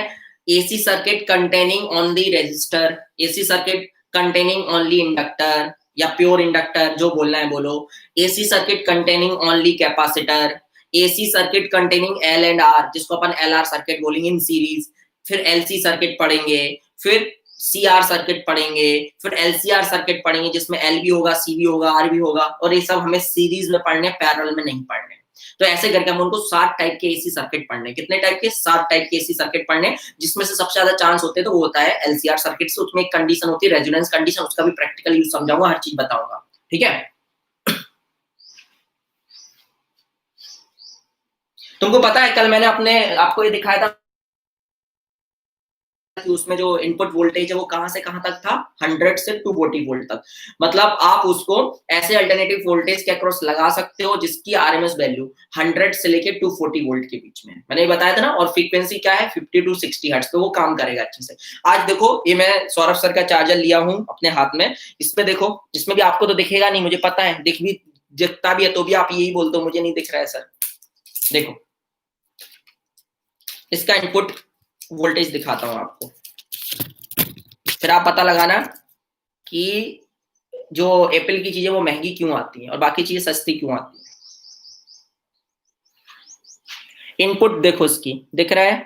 AC circuit containing only resistor, AC circuit containing only inductor या प्योर इंडक्टर, जो बोलना है बोलो, AC circuit containing only capacitor, AC circuit containing L and R, जिसको अपन एल आर सर्किट बोलेंगे इन सीरीज, फिर एलसी सर्किट पढ़ेंगे, फिर सी आर सर्किट पढ़ेंगे, फिर एलसीआर सर्किट पढ़ेंगे जिसमें एल भी होगा, सी भी होगा, आर भी होगा, और ये सब हमें सीरीज में पढ़ने, पैरेलल में नहीं पढ़ने। तो ऐसे करके हम उनको 7 टाइप के एसी सर्किट पढ़ने, कितने टाइप के, 7 टाइप के एसी सर्किट पढ़ने, जिसमें से सबसे ज्यादा चांस होते हैं तो वो होता है एलसीआर सर्किट से। उसमें एक कंडीशन होती है रेजोनेंस कंडीशन, उसका भी प्रैक्टिकल यूज समझाऊंगा, हर चीज बताऊंगा, ठीक है? तुमको पता है कल मैंने अपने आपको ये दिखाया था कि उसमें जो इनपुट वोल्टेज है वो कहां से कहां तक था, 100 से 240 वोल्ट तक। मतलब आप उसको ऐसे अल्टरनेटिव वोल्टेज के अक्रॉस लगा सकते हो जिसकी आरएमएस वैल्यू 100 से लेके 240 वोल्ट के बीच में, मैंने बताया था ना। और फ्रीक्वेंसी क्या है, 50 टू 60 हर्ट्ज, तो वो काम करेगा अच्छे से। आज देखो ये मैं सौरभ सर का चार्जर लिया हूं अपने हाथ में, इसमें देखो, इसमें भी आपको तो दिखेगा नहीं, मुझे पता है, दिखता भी है तो भी आप यही बोलते हो मुझे नहीं दिख रहा है सर। देखो इसका इनपुट वोल्टेज दिखाता हूं आपको, फिर आप पता लगाना कि जो एप्पल की चीजें वो महंगी क्यों आती हैं और बाकी चीजें सस्ती क्यों आती हैं। इनपुट देखो इसकी, दिख रहा है,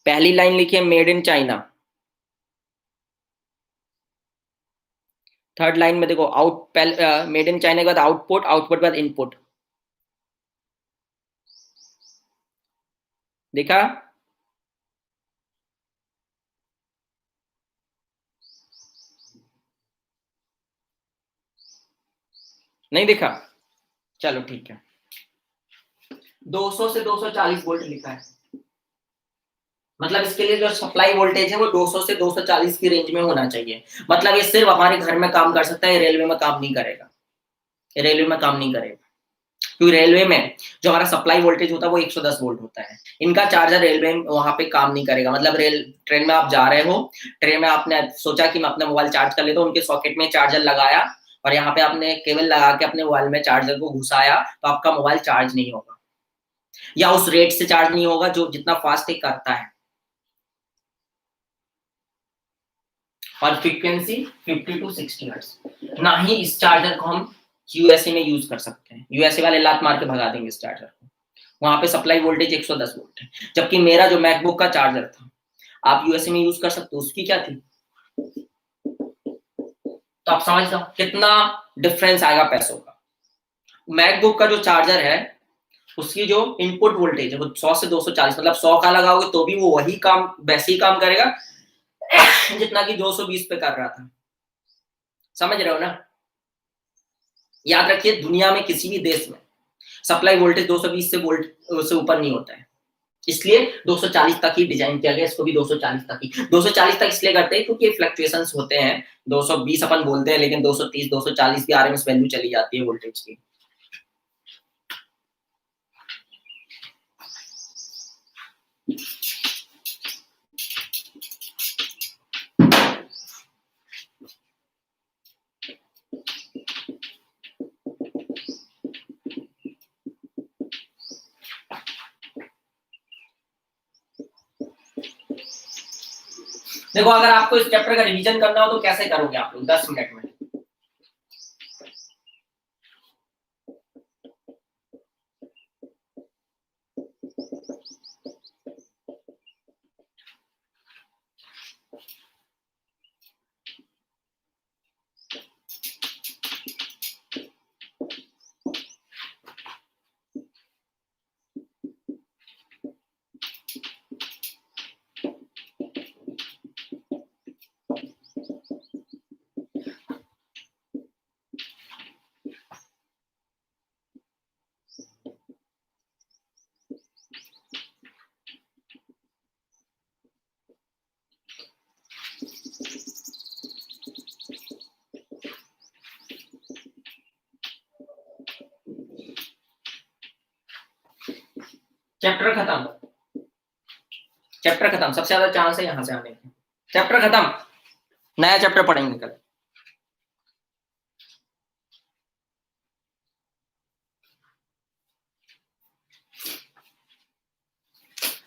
पहली लाइन लिखी है made in China, third line में देखो आउट, मेड इन चाइना के बाद आउटपुट, आउटपुट के बाद इनपुट, देखा? नहीं देखा? चलो ठीक है, 200 से 240 वोल्ट लिखा है, मतलब इसके लिए जो सप्लाई वोल्टेज है वो 200 से 240 की रेंज में होना चाहिए। मतलब ये सिर्फ हमारे घर में काम कर सकता है, रेलवे में काम नहीं करेगा, रेलवे में काम नहीं करेगा, क्योंकि रेलवे में जो हमारा सप्लाई वोल्टेज होता है वो 110 वोल्ट होता है। इनका चार्जर रेलवे में वहां पे काम नहीं करेगा। मतलब रेल ट्रेन में आप जा रहे हो, ट्रेन में आपने सोचा कि मैं अपना मोबाइल चार्ज कर लेता हूँ, उनके सॉकेट में चार्जर लगाया और यहाँ पे आपने केबल लगा के अपने मोबाइल में चार्जर को घुसाया, तो आपका मोबाइल चार्ज नहीं होगा, या उस रेट से चार्ज नहीं होगा जो जितना फास्ट एक करता है। और फ्रीक्वेंसी 50 टू 60 हर्ट्ज। ना ही इस चार्जर को हम यूएसए में यूज कर सकते हैं, यूएसए वाले लात मार के भगा देंगे इस चार्जर को, वहां पे सप्लाई वोल्टेज 110 वोल्ट है। जबकि मेरा जो मैकबुक का चार्जर था, आप यूएसए में यूज कर सकते हो, उसकी क्या थी? तो आप समझ लो कितना डिफरेंस आएगा पैसों का। मैकबुक का जो चार्जर है उसकी जो इनपुट वोल्टेज है वो 100 से 240, मतलब 100 का लगाओगे तो भी वो वही काम, वैसे ही काम करेगा जितना कि 220 पे कर रहा था। समझ रहे हो ना? याद रखिए, दुनिया में किसी भी देश में सप्लाई वोल्टेज 220 से वोल्ट से ऊपर नहीं होता है, इसलिए 240 तक ही डिजाइन किया गया, इसको भी 240 तक ही। 240 तक इसलिए करते हैं क्योंकि फ्लक्चुएशंस होते हैं, 220 अपन बोलते हैं लेकिन 230 240 की आरएमएस वैल्यू चली जाती है वोल्टेज की। देखो, अगर आपको इस चैप्टर का रिवीजन करना हो तो कैसे करोगे आप लोग 10 मिनट में? चैप्टर खत्म, चैप्टर खत्म, सबसे ज्यादा चांस है यहां से आने का। चैप्टर खत्म, नया चैप्टर पढ़ेंगे कल।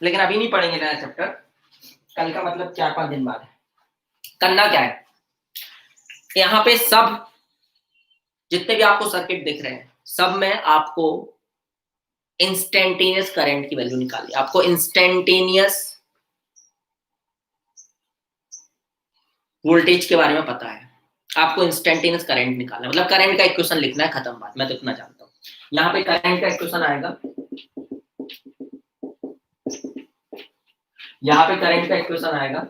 लेकिन अभी नहीं पढ़ेंगे नया चैप्टर, कल का मतलब 4-5 दिन बाद है। करना क्या है, यहाँ पे सब जितने भी आपको सर्किट दिख रहे हैं सब में आपको इंस्टेंटेनियस करंट की वैल्यू निकालनी है। आपको इंस्टेंटेनियस वोल्टेज के बारे में पता है, आपको इंस्टेंटेनियस करंट निकालना है, मतलब करंट का इक्वेशन लिखना है, खत्म बात। मैं तो इतना जानता हूँ। यहाँ पे करंट का इक्वेशन आएगा, यहाँ पे करंट का इक्वेशन आएगा,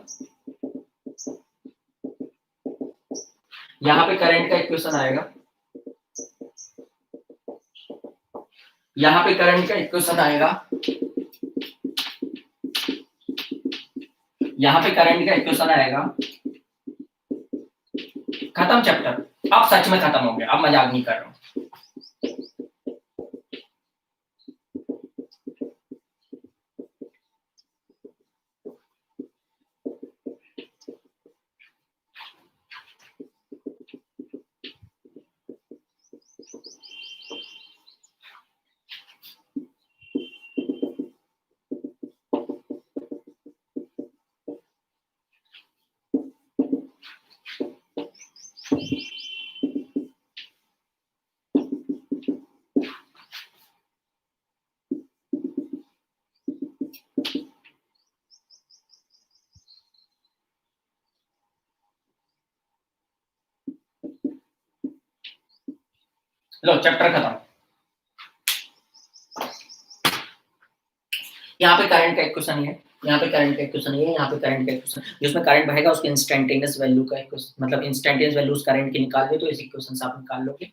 यहाँ पे करंट का इक्वेशन आएगा, यहाँ पे करंट का इक्वेशन आएगा, यहाँ पे करंट का इक्वेशन आएगा। खत्म चैप्टर, अब सच में खत्म हो गया, अब मजाक नहीं कर रहा हूँ। लो चैप्टर खत्म। यहाँ पे करंट का इक्वेशन है, यहाँ पे करंट का इक्वेशन है, यहाँ पे करंट का इक्वेशन, जिसमें करंट बहेगा उसके इंस्टेंटेनियस वैल्यू का इक्वेशन, मतलब इंस्टेंटेनियस वैल्यू उस करंट की निकाल तो इस इक्वेशन से आप निकाल लोगे।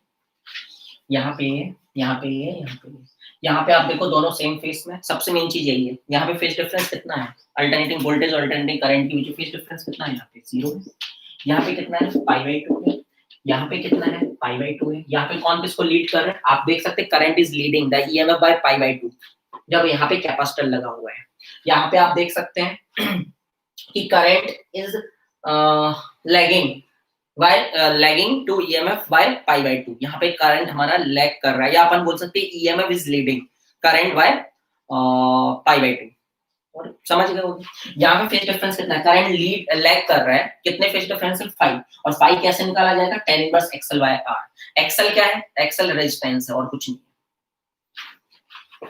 यहाँ पे ये, यहाँ पे ये, यहाँ पे ये, यहाँ पे आप देखो दोनों सेम फेस में, सबसे मेन चीज यही है। यहाँ पे फेस डिफरेंस कितना है, अल्टरनेटिंग वोल्टेज और अल्टरनेटिंग करंट के बीच फेस डिफरेंस कितना है, यहाँ पे 0 है, यहाँ पे कितना है π/2 है, यहाँ पे कितना है π/2 है। यहाँ पे कौन किसको लीड कर रहा है, आप देख सकते हैं current is leading the EMF by π/2 जब यहाँ पे कैपेसिटर लगा हुआ है। यहाँ पे आप देख सकते हैं कि current is lagging lagging to EMF by π/2। यहाँ पे करंट हमारा लैग कर रहा है, या अपन बोल सकते हैं EMF is leading current by π/2। और समझ गए होगे। यहाँ पे फेज डिफरेंस कितना है, करंट लीड लैग कर रहा है, कितने फेज डिफरेंस है 5, और 5 कैसे निकाला जाएगा, tan इनवर्स XL/R। XL क्या है, XL रेजिस्टेंस है और कुछ नहीं।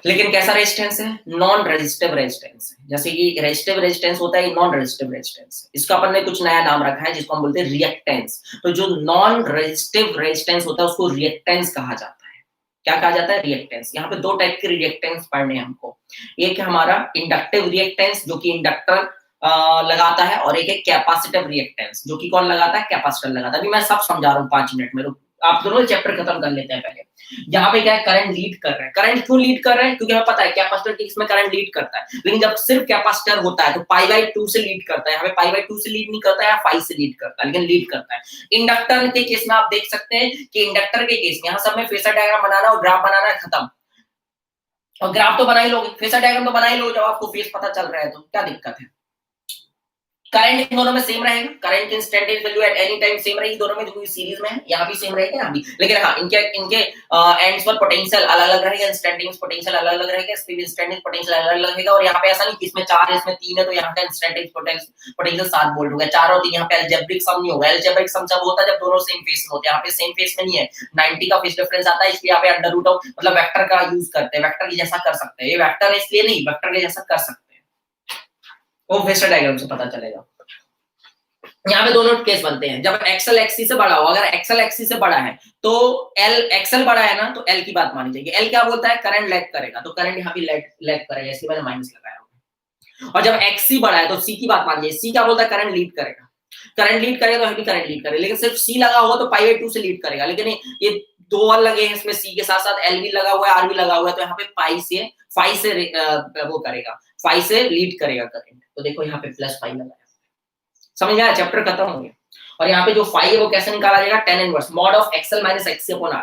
लेकिन कैसा रेजिस्टेंस है, नॉन रेजिस्टिव रेजिस्टेंस है। जैसे कि रेजिस्टिव रेजिस्टेंस होता है, नॉन रेजिस्टिव रेजिस्टेंस है। इसका अपन ने कुछ नया नाम रखा है जिसको हम बोलते हैं रिएक्टेंस। तो जो नॉन रेजिस्टिव रेजिस्टेंस होता है उसको रिएक्टेंस कहा जाता है। क्या कहा जाता है, रिएक्टेंस। यहाँ पे दो टाइप के रिएक्टेंस पढ़ने हैं हमको। एक है हमारा इंडक्टिव रिएक्टेंस जो कि इंडक्टर लगाता है, और एक है कैपेसिटिव रिएक्टेंस जो कि कौन लगाता है, कैपेसिटर लगाता है। अभी मैं सब समझा रहा हूँ 5 मिनट में, आप दोनों चैप्टर खत्म कर लेते हैं पहले। यहाँ पे क्या है, करंट लीड कर रहा है। करंट क्यों लीड कर रहा है, क्योंकि हमें पता है कैपेसिटर के इसमें करंट लीड करता है। लेकिन जब सिर्फ कैपेसिटर होता है तो π/2 से लीड करता है, यहाँ पे π/2 से लीड नहीं करता है, 5 से लीड करता है, लेकिन लीड करता है। इंडक्टर के केस में आप देख सकते हैं कि इंडक्टर के केस में यहाँ सब में फेसर डायग्राम बनाना और ग्राफ बनाना है, खत्म। और ग्राफ तो बना ही लोगे, फेसर डायग्राम तो बना ही लो, जब आपको फेस पता चल रहा है तो क्या दिक्कत है। करंट इन दोनों में सेम रहेगा, current instantaneous value at any time same रहेगी दोनों में, क्योंकि सीरीज में है। यहाँ भी सेम रहेगा, यहाँ भी। लेकिन हाँ, इनके एंड्स पर पोटेंशियल अलग अलग रहेगा, इंस्टेंटेनियस पोटेंशियल अलग अलग रहेगा, इसमें इंस्टेंटेनियस पोटेंशियल अलग अलग रहेगा। और यहाँ पे ऐसा नहीं कि इसमें 4 है इसमें 3 है तो यहाँ का इंस्टेंटेनियस पोटेंशियल 7 वोल्ट होगा, 4 और 3। यहाँ पे अलजेब्रिक सम नहीं होगा। अलजेब्रिक सम जब होता है जब दोनों सेम फेस में होते हैं, यहाँ पे सेम फेस में नहीं है, 90 का फेस डिफरेंस आता है, इसलिए यहाँ पे अंडर रूट ऑफ मतलब वेक्टर का यूज करते हैं, वेक्टर के जैसा कर सकते हैं। ये वेक्टर है इसलिए नहीं, वेक्टर के जैसा कर सकते हैं, वो फेसर डायग्राम से पता चलेगा। यहाँ पे दोनों केस बनते हैं जब एक्सल एक्सिस से बड़ा हो। अगर एक्सल एक्सिस से बड़ा है तो एल, एक्सल बड़ा है ना तो एल की बात मानी जाएगी। एल क्या बोलता है, करंट लैग करेगा, तो करंट यहाँ भी लैग करेगा, इसलिए मैंने माइनस लगाया होगा। और जब एक्सी बड़ा है तो सी की बात मान जाइए, सी क्या बोलता है, करंट लीड करेगा, करंट लीड करेगा तो यहाँ भी करंट लीड करेगा। लेकिन सिर्फ सी लगा हुआ तो π/2 से लीड करेगा। लेकिन ये 2 और लगे हैं इसमें, सी के साथ साथ एल भी लगा हुआ है, आर भी लगा हुआ है, तो यहाँ पे 5 से वो करेगा, 5 से लीड करेगा करंट। तो देखो यहाँ पे +5 लगाया, समझ गया, चैप्टर खत्म हो गया। और यहाँ पे जो 5 है वो कैसे निकाला जाएगा, tan inverse mod of XL - XC/R।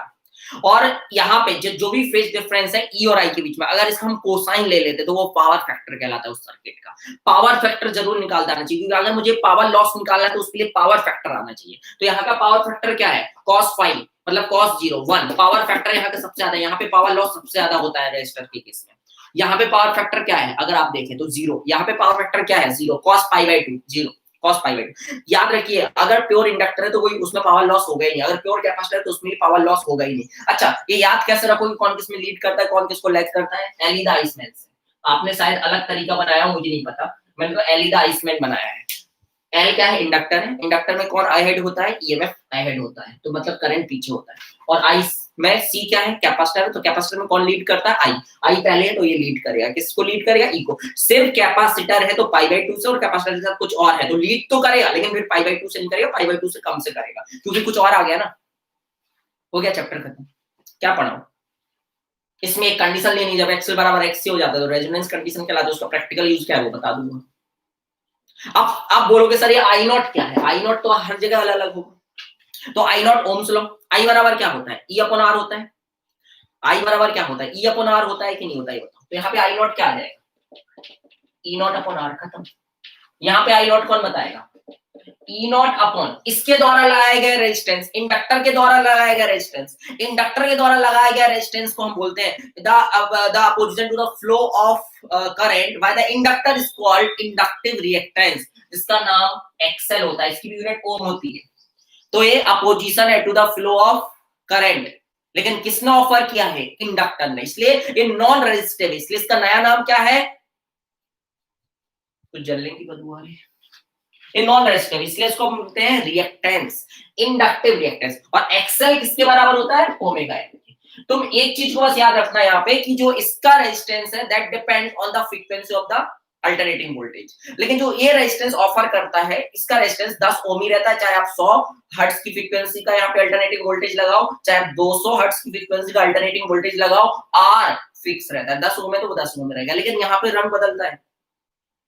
और यहाँ पे जो भी फेज डिफरेंस है E और I के बीच में, अगर इसका हम कोसाइन ले लेते तो वो पावर फैक्टर कहलाता है उस सर्किट का। पावर फैक्टर जरूर निकालता आना चाहिए, क्योंकि अगर मुझे पावर लॉस निकालना है तो उसके लिए पावर फैक्टर आना चाहिए। तो यहाँ का पावर फैक्टर क्या है, cos5 मतलब cos 0 1 पावर फैक्टर यहाँ का सबसे ज्यादा है। यहाँ पे पावर लॉस सबसे ज्यादा होता है रेजिस्टर के केस में। यहाँ पे पावर फैक्टर क्या है, अगर आप देखें तो 0। यहाँ पे पावर फैक्टर क्या है, 0 cos π/2 0 cos π/2। याद रखिए, अगर प्योर इंडक्टर है तो कोई उसमें पावर लॉस होगा ही नहीं, अगर प्योर कैपेसिटर है तो उसमें पावर लॉस होगा ही नहीं। अच्छा, ये याद कैसे रखोगे कौन किसमें लीड करता है कौन किसको लैग करता है, एली द आइसमैन से। आपने शायद अलग तरीका बनाया, मुझे नहीं पता, मैंने तो एली द आइसमैन बनाया है। एल क्या है, इंडक्टर है, इंडक्टर में कौन अहेड होता है, ईएमएफ अहेड होता है, तो मतलब करंट पीछे होता है। और आई में सी क्या है, कैपेसिटर, तो कैपेसिटर में कौन लीड करता है, आई पहले है तो ये लीड करेगा, किसको लीड करेगा, ई को। सिर्फ कैपेसिटर है तो π/2 से, और कैपेसिटर के साथ कुछ और है तो लीड तो करेगा, लेकिन फिर π/2 से नहीं करेगा, π/2 से कम से करेगा, क्योंकि कुछ और आ गया ना। हो गया चैप्टर खत्म। क्या पढ़ा इसमें, एक कंडीशन लेनी, जब एक्सल बराबर एक्सी हो जाता है तो रेजोनेंस कंडीशन कहलाता है, उसका प्रैक्टिकल यूज क्या है वो बता दूंगा। अब आप बोलोगे सर ये आई नॉट क्या है, आई नॉट तो हर जगह अलग अलग होगा। तो आई नॉट ओम्स लॉ, आई बराबर क्या होता है, E/R होता है। आई बराबर क्या होता है, E/R होता है कि नहीं होता है बताओ। तो यहाँ पे आई नॉट क्या आ जाएगा, E0/R, खत्म। यहाँ पे आई नॉट कौन बताएगा, E0 इसके द्वारा लगाया गया रेजिस्टेंस, इंडक्टर के द्वारा लगाया गया रेजिस्टेंस। इंडक्टर के द्वारा लगाया गया रेजिस्टेंस को हम बोलते हैं the opposition to the flow of current by the inductor is called inductive reactance, जिसका नाम XL होता है, इसकी भी यूनिट ओम होती है। तो ये अपोजिशन है to the flow of current, लेकिन किसने ऑफर किया है, इंडक्टर ने, इसलिए ये नॉन रेजिस्टिव है, इसलिए इसका नया नाम क्या है, कुछ जलने की बदबू आ रही है, ये नॉन रेजिस्टिव, इसलिए इसको बोलते हैं रिएक्टेंस, इंडक्टिव रिएक्टेंस। और एक्सेल किसके बराबर होता है, ओमेगा एन के। तुम एक चीज को बस याद रखना यहाँ पे कि जो इसका रेजिस्टेंस है that depends on the frequency of the alternating voltage, लेकिन जो ये रेजिस्टेंस ऑफर करता है इसका रेजिस्टेंस 10 ओम ही रहता है, चाहे आप 100 हर्ट्ज की फ्रीक्वेंसी का यहाँ पे अल्टरनेटिंग वोल्टेज लगाओ, चाहे आप 200 हर्ट्ज की फ्रीक्वेंसी का अल्टरनेटिंग वोल्टेज लगाओ, आर फिक्स रहता है, 10 ओम है तो वो 10 ओम रहेगा, लेकिन यहाँ पे रंग बदलता है,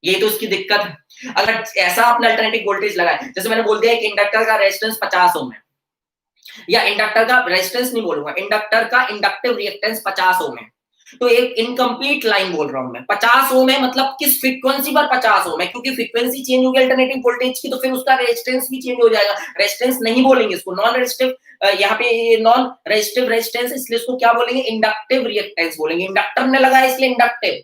ये तो इसकी दिक्कत है। अगर ऐसा आपने अल्टरनेटिव वोल्टेज लगाया, जैसे मैंने बोल दिया कि इंडक्टर का रेजिस्टेंस 50 ओम है, या इंडक्टर का रेजिस्टेंस नहीं बोलूंगा, इंडक्टर का इंडक्टिव रिएक्टेंस 50 ओम है, तो एक इनकम्प्लीट लाइन बोल रहा हूं मैं। 50 ओम है मतलब किस फ्रीक्वेंसी पर 50 ओम है, क्योंकि फ्रीक्वेंसी चेंज होगी अल्टरनेटिव वोल्टेज की तो फिर उसका रेजिस्टेंस भी चेंज हो जाएगा। रेजिस्टेंस नहीं बोलेंगे इसको, नॉन रेजिस्टिव, यहाँ पे नॉन रेजिस्टिव रेजिस्टेंस, इसलिए इसको क्या बोलेंगे, इंडक्टिव रिएक्टेंस बोलेंगे। इंडक्टर ने लगाया इसलिए इंडक्टिव,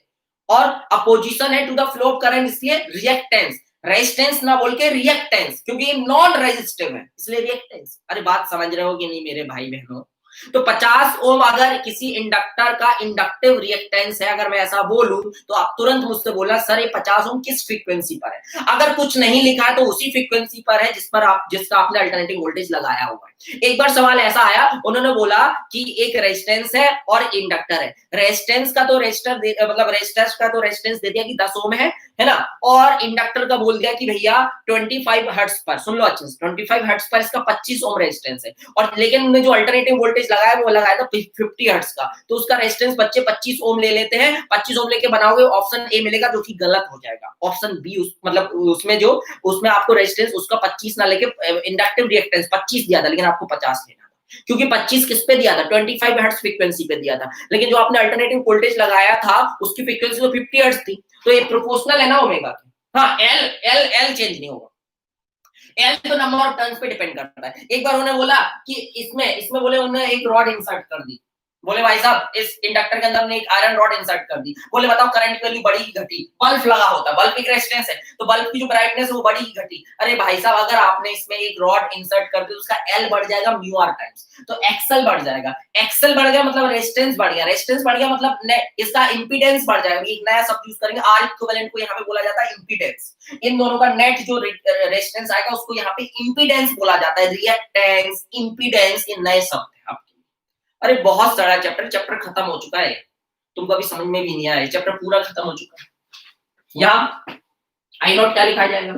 और अपोजिशन है to the flow of current इसलिए रिएक्टेंस, रेजिस्टेंस ना बोल के रिएक्टेंस, क्योंकि ये नॉन रेजिस्टिव है इसलिए रिएक्टेंस। अरे बात समझ रहे हो कि नहीं मेरे भाई बहनों? तो 50 ओम अगर किसी इंडक्टर का इंडक्टिव रिएक्टेंस है, अगर मैं ऐसा बोलूं तो आप तुरंत मुझसे बोला सर ये 50 ओम किस फ्रीक्वेंसी पर है? अगर कुछ नहीं लिखा है तो उसी फ्रीक्वेंसी पर है जिसका आपने अल्टरनेटिव वोल्टेज लगाया हुआ है। एक बार सवाल ऐसा आया, उन्होंने बोला कि एक रेजिस्टेंस है और इंडक्टर है, रेजिस्टेंस का तो रेजिस्टेंस का तो रेजिस्टेंस दे दिया कि 10 ओम है ना, और इंडक्टर का बोल दिया कि भैया 25 हर्ट्ज पर, सुन लो अच्छे से, 25 हर्ट्ज पर इसका 25 ओम रेजिस्टेंस है, और लेकिन उन्होंने जो अल्टरनेटिव वोल्टेज लगाया वो लगाया था 50 हर्ट्ज का, तो उसका रेजिस्टेंस बच्चे 25 ओम ले लेते हैं। 25 ओम लेके बनाओगे ऑप्शन ए मिलेगा जो कि गलत हो जाएगा, ऑप्शन बी मतलब उसमें आपको रेजिस्टेंस उसका 25 ना लेके इंडक्टिव रिएक्टेंस 25 दिया था, लेकिन आपको 50 लेना, क्योंकि 25 किस पे दिया था, 25 हर्ट्ज फ्रीक्वेंसी पे दिया था, लेकिन जो आपने अल्टरनेटिव वोल्टेज लगाया था उसकी फ्रीक्वेंसी तो 50 हर्ट्ज थी, तो ये प्रोपोर्शनल है ना ओमेगा की। हाँ, एल चेंज नहीं होगा, एल तो नंबर ऑफ टर्न्स पे डिपेंड करता है। एक बार उन्होंने बोला कि इसमें बोले उन्होंने एक रॉड इंसर्ट कर दी, बोले भाई साहब इस इंडक्टर के अंदर हमने एक आयरन रॉड इंसर्ट कर दी, बोले बताओ करंट की वैल्यू बढ़ी की घटी? बल्ब लगा होता, बल्ब एक रेजिस्टेंस है तो बल्ब की जो ब्राइटनेस है वो बढ़ी की घटी? अरे भाई साहब अगर आपने इसमें एक रॉड इंसर्ट कर दी तो उसका एल बढ़ जाएगा म्यू आर टाइम्स, तो एक्सएल बढ़ जाएगा, एक्सएल बढ़ गया मतलब रेजिस्टेंस बढ़ गया, रेजिस्टेंस बढ़ गया मतलब इसका इंपीडेंस बढ़ जाएगा। एक नया शब्द यूज करेंगे, आर इक्विवेलेंट को यहाँ पे बोला जाता है इंपीडेंस, इन दोनों का नेट जो रेजिस्टेंस आएगा उसको यहाँ पे इंपीडेंस बोला जाता है, रिएक्टेंस इंपीडेंस ये नए शब्द है आपके। अरे बहुत सारा चैप्टर खत्म हो चुका है, तुमको अभी समझ में भी नहीं आया, चैप्टर पूरा खत्म हो चुका है। यहाँ आई नॉट क्या लिखा जाएगा,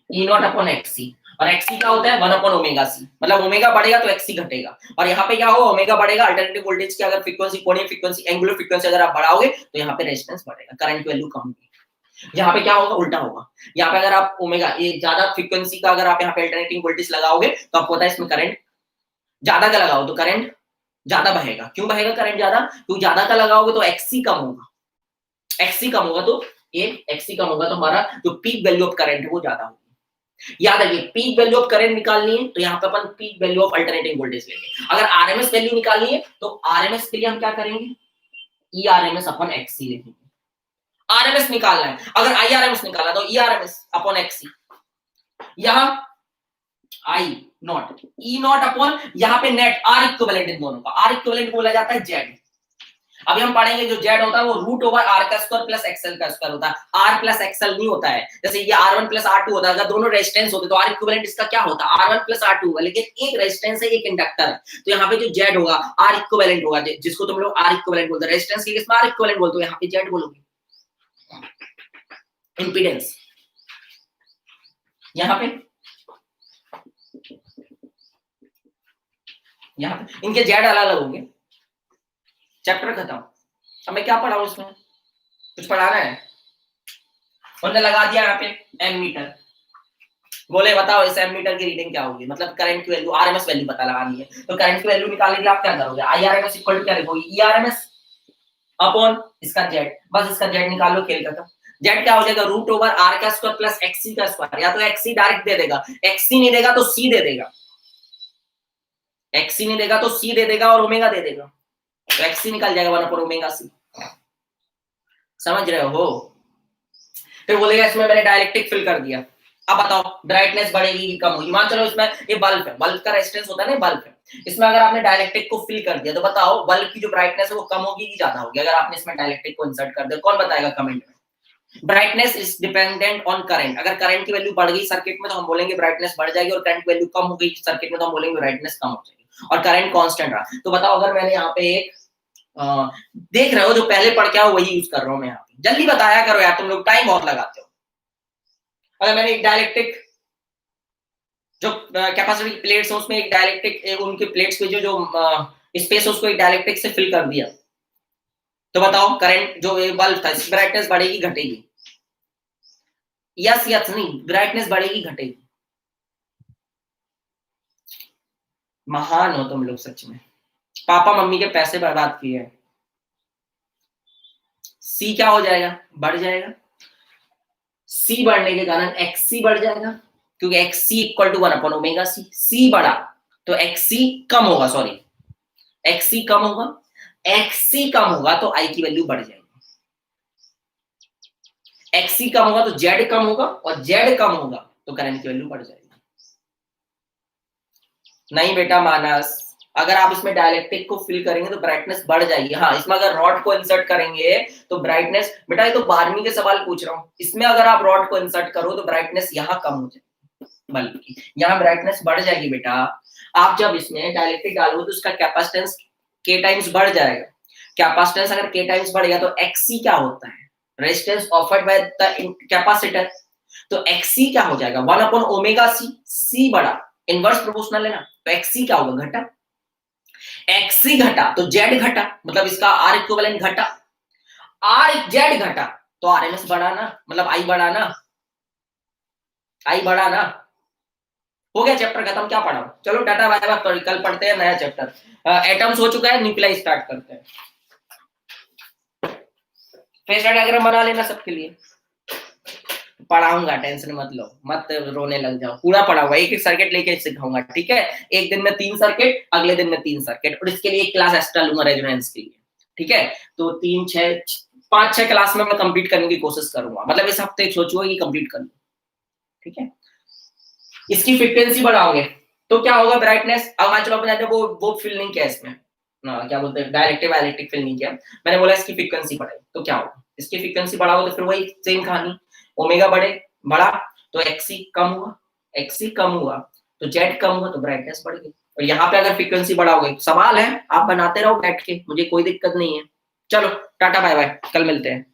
ई नॉट अपॉन एक्सी, और एक्सी क्या होता है 1 अपॉन ओमेगा सी, मतलब ओमेगा बढ़ेगा तो एक्सी घटेगा, और यहाँ पे क्या होगा ओमेगा बढ़ेगा, अल्टरनेटिव वोल्टेज की अगर फ्रीक्वेंसी कोणीय फ्रीक्वेंसी एंगुलर फ्रीक्वेंसी अगर आप बढ़ाओगे तो यहाँ पे रेजिस्टेंस बढ़ेगा, करंट की वैल्यू कम होगी। यहाँ पे क्या होगा, उल्टा होगा, यहाँ पे अगर आप ओमेगा ये ज्यादा फ्रीक्वेंसी का अगर आप यहाँ पे अल्टरनेटिंग वोल्टेज लगाओगे तो आपको पता है इसमें करंट ज्यादा का लगाओ तो करंट ज्यादा बहेगा। क्यों बहेगा करंट ज्यादा? क्योंकि ज्यादा का लगाओगे तो एक्सी कम होगा, एक्सी कम होगा तो एक्सी कम होगा तो हमारा जो पीक वैल्यू ऑफ करंट है वो ज्यादा होगी। याद रखिए पीक वैल्यू ऑफ करंट निकालनी है तो यहाँ पे अपन peak value of alternating voltage लेंगे। अगर आरएमएस वैल्यू निकालनी है तो आरएमएस के लिए हम क्या करेंगे, ई आरएमएस अपॉन एक्सी लिखेंगे। आरएमएस निकालना है, अगर आई आरएमएस निकालना तो ई आरएमएस अपॉन एक्सी, यहाँ आई नॉट ई नॉट अपॉन यहाँ पे नेट आर इक्विवेलेंट, इन दोनों का आर इक्विवेलेंट बोला जाता है जेड। अभी हम पढ़ेंगे जो जेड होता है वो रूट ओवर आर का स्क्वायर प्लस एक्सएल का स्क्वायर होता है, आर प्लस एक्सएल नहीं होता है। जैसे ये R1 प्लस R2 होता है, अगर दोनों रेजिस्टेंस होते तो आर इक्विवेलेंट इसका क्या होता है R1 प्लस R2 होगा, लेकिन एक रेजिस्टेंस है एक इंडक्टर है, तो यहाँ पे जो जेड होगा आर इक्विवेलेंट होगा, जिसको तुम लोग आर इक्विवेलेंट बोलते हो, रेजिस्टेंस के केस में आर इक्विवेलेंट बोलते हो, यहाँ पे जेड बोलोगे। इंपीडेंस यहाँ पे इनके जेड अलग अलग होंगे। चैप्टर खत्म। अब मैं क्या पढ़ाऊं इसमें, कुछ पढ़ाना है? उन्होंने लगा दिया यहाँ पे एमीटर, बोले बताओ इस एमीटर की रीडिंग क्या होगी, मतलब करंट की वैल्यू आरएमएस वैल्यू पता लगानी है, तो करंट की वैल्यू निकालने के लिए आप क्या करोगे, आई आरएमएस इक्वल टू क्या लिखोगे, ई आरएमएस अपॉन इसका जेड, बस इसका जेड निकाल लो, खेल खत्म। जेड क्या हो जाएगा रूट ओवर आर का स्क्वायर प्लस एक्सी का स्क्वायर, या तो एक्सी डायरेक्ट दे देगा, एक्सी नहीं देगा तो सी दे देगा, एक्सी नहीं देगा तो सी दे देगा और ओमेगा दे देगा, तो एक्सी निकल जाएगा 1 अपॉन ओमेगा सी। समझ रहे हो? फिर बोलेगा इसमें मैंने डायरेक्ट्रिक फिल कर दिया, अब बताओ ब्राइटनेस बढ़ेगी कि कम होगी? मान चलो इसमें ये बल्ब है, बल्ब का रेजिस्टेंस होता है ना, बल्ब है, इसमें अगर आपने डायरेक्ट्रिक को फिल कर दिया तो बताओ बल्ब की जो ब्राइटनेस है वो कम होगी कि ज्यादा होगी अगर आपने इसमें डायरेक्ट्रिक को इंसर्ट कर दिया? कौन बताएगा कमेंट में? Brightness is dependent on current, अगर करंट की वैल्यू बढ़ गई सर्किट में तो हम बोलेंगे ब्राइटनेस बढ़ जाएगी, और करंट की वैल्यू कम हो गई सर्किट में तो हम बोलेंगे ब्राइटनेस कम हो जाएगी। और करंट कांस्टेंट रहा। तो बताओ अगर मैंने यहाँ पे एक देख रहे हो जो पहले पढ़ के आओ वही यूज कर रहा हूं मैं यहाँ पे, जल्दी बताया करो यार, तुम लोग टाइम बहुत लगाते हो। अगर मैंने एक डाइलेक्ट्रिक जो कैपेसिटी की प्लेट्स है उसमें एक डाइलेक्ट्रिक उनके प्लेट्स पे जो स्पेस है उसको एक डाइलेक्ट्रिक से फिल कर दिया, तो बताओ करंट जो बल्ब था ब्राइटनेस बढ़ेगी घटेगी? यस यस नहीं, ब्राइटनेस बढ़ेगी घटेगी? महान हो तुम लोग सच में, पापा मम्मी के पैसे बर्बाद किए हैं। सी क्या हो जाएगा? बढ़ जाएगा। सी बढ़ने के कारण एक्स बढ़ जाएगा, क्योंकि एक्स सी इक्वल टू 1/ओमेगा सी। सी बढ़ा तो एक्स सी कम होगा, सॉरी एक्स सी कम होगा, एक्स सी कम होगा तो आई की वैल्यू बढ़ जाएगी। एक्स सी कम होगा तो जेड कम होगा, और जेड कम होगा तो करंट की वैल्यू बढ़ जाएगी। नहीं बेटा मानस, अगर आप इसमें डायलेक्ट्रिक को फिल करेंगे तो ब्राइटनेस बढ़ जाएगी। हाँ, इसमें अगर रॉड को इंसर्ट करेंगे तो ब्राइटनेस, बेटा ये तो 12वीं के सवाल पूछ रहा हूं, इसमें अगर आप रॉड को इंसर्ट करो तो ब्राइटनेस यहाँ कम हो जाएगी, बल्कि यहाँ ब्राइटनेस बढ़ जाएगी बेटा। आप जब इसमें डायलेक्ट्रिक डालोगे तो उसका कैपेसिटेंस के टाइम्स बढ़ जाएगा। कैपेसिटेंस अगर के टाइम्स बढ़ेगा तो एक्सी क्या होता है? Resistance offered by the capacitor. तो एक्सी क्या हो जाएगा? 1/ओमेगा सी। सी बढ़ा, इनवर्स प्रोपोर्शनल है ना, तो एक्सी क्या होगा? घटा। एक्सी घटा तो जेड घटा, मतलब इसका आर इक्विवेलेंट घटा। आर जेड घटा तो आरएमएस बढ़ा ना, मतलब आई बढ़ा ना, आई बढ़ा ना। हो गया चैप्टर खत्म, क्या पढ़ा? चलो टाटा बाय बाय, कल पढ़ते हैं नया चैप्टर। एटम्स हो चुका है, न्यूक्लियाई स्टार्ट करते हैं। फेज डायग्राम बना लेना सबके लिए, पढ़ाऊंगा, टेंशन मत लो, मत रोने लग जाओ, पूरा पढ़ाऊंगा, एक एक सर्किट लेके सिखाऊंगा, ठीक है? एक दिन में 3 सर्किट, अगले दिन में 3 सर्किट, और इसके लिए एक क्लास एक्स्ट्रा लूंगा रेजोनेंस के लिए, ठीक है? तो 3 6 5 6 क्लास में मैं कंप्लीट करने की कोशिश करूंगा, मतलब इस हफ्ते सोचूंगा कि कंप्लीट कर लूं, ठीक है? इसकी फ्रीक्वेंसी बढ़ाओगे तो क्या होगा? ब्राइटनेस। अब मान चलो अपने वो फिल नहीं किया इसमें, क्या बोलते हैं, डायरेक्टिव इलेक्ट्रिक फिल नहीं किया, मैंने बोला इसकी फ्रीक्वेंसी बढ़ाई तो क्या होगा? इसकी फ्रीक्वेंसी बढ़ाओ तो फिर वही सेम कहानी, ओमेगा बढ़ा तो एक्सी कम हुआ, एक्सी कम हुआ तो जेड कम हुआ तो ब्राइटनेस बढ़ गई। और यहाँ पे अगर फ्रीक्वेंसी बढ़ाओगे, सवाल है आप बनाते रहो बैठ के, मुझे कोई दिक्कत नहीं है। चलो टाटा बाय बाय, कल मिलते हैं।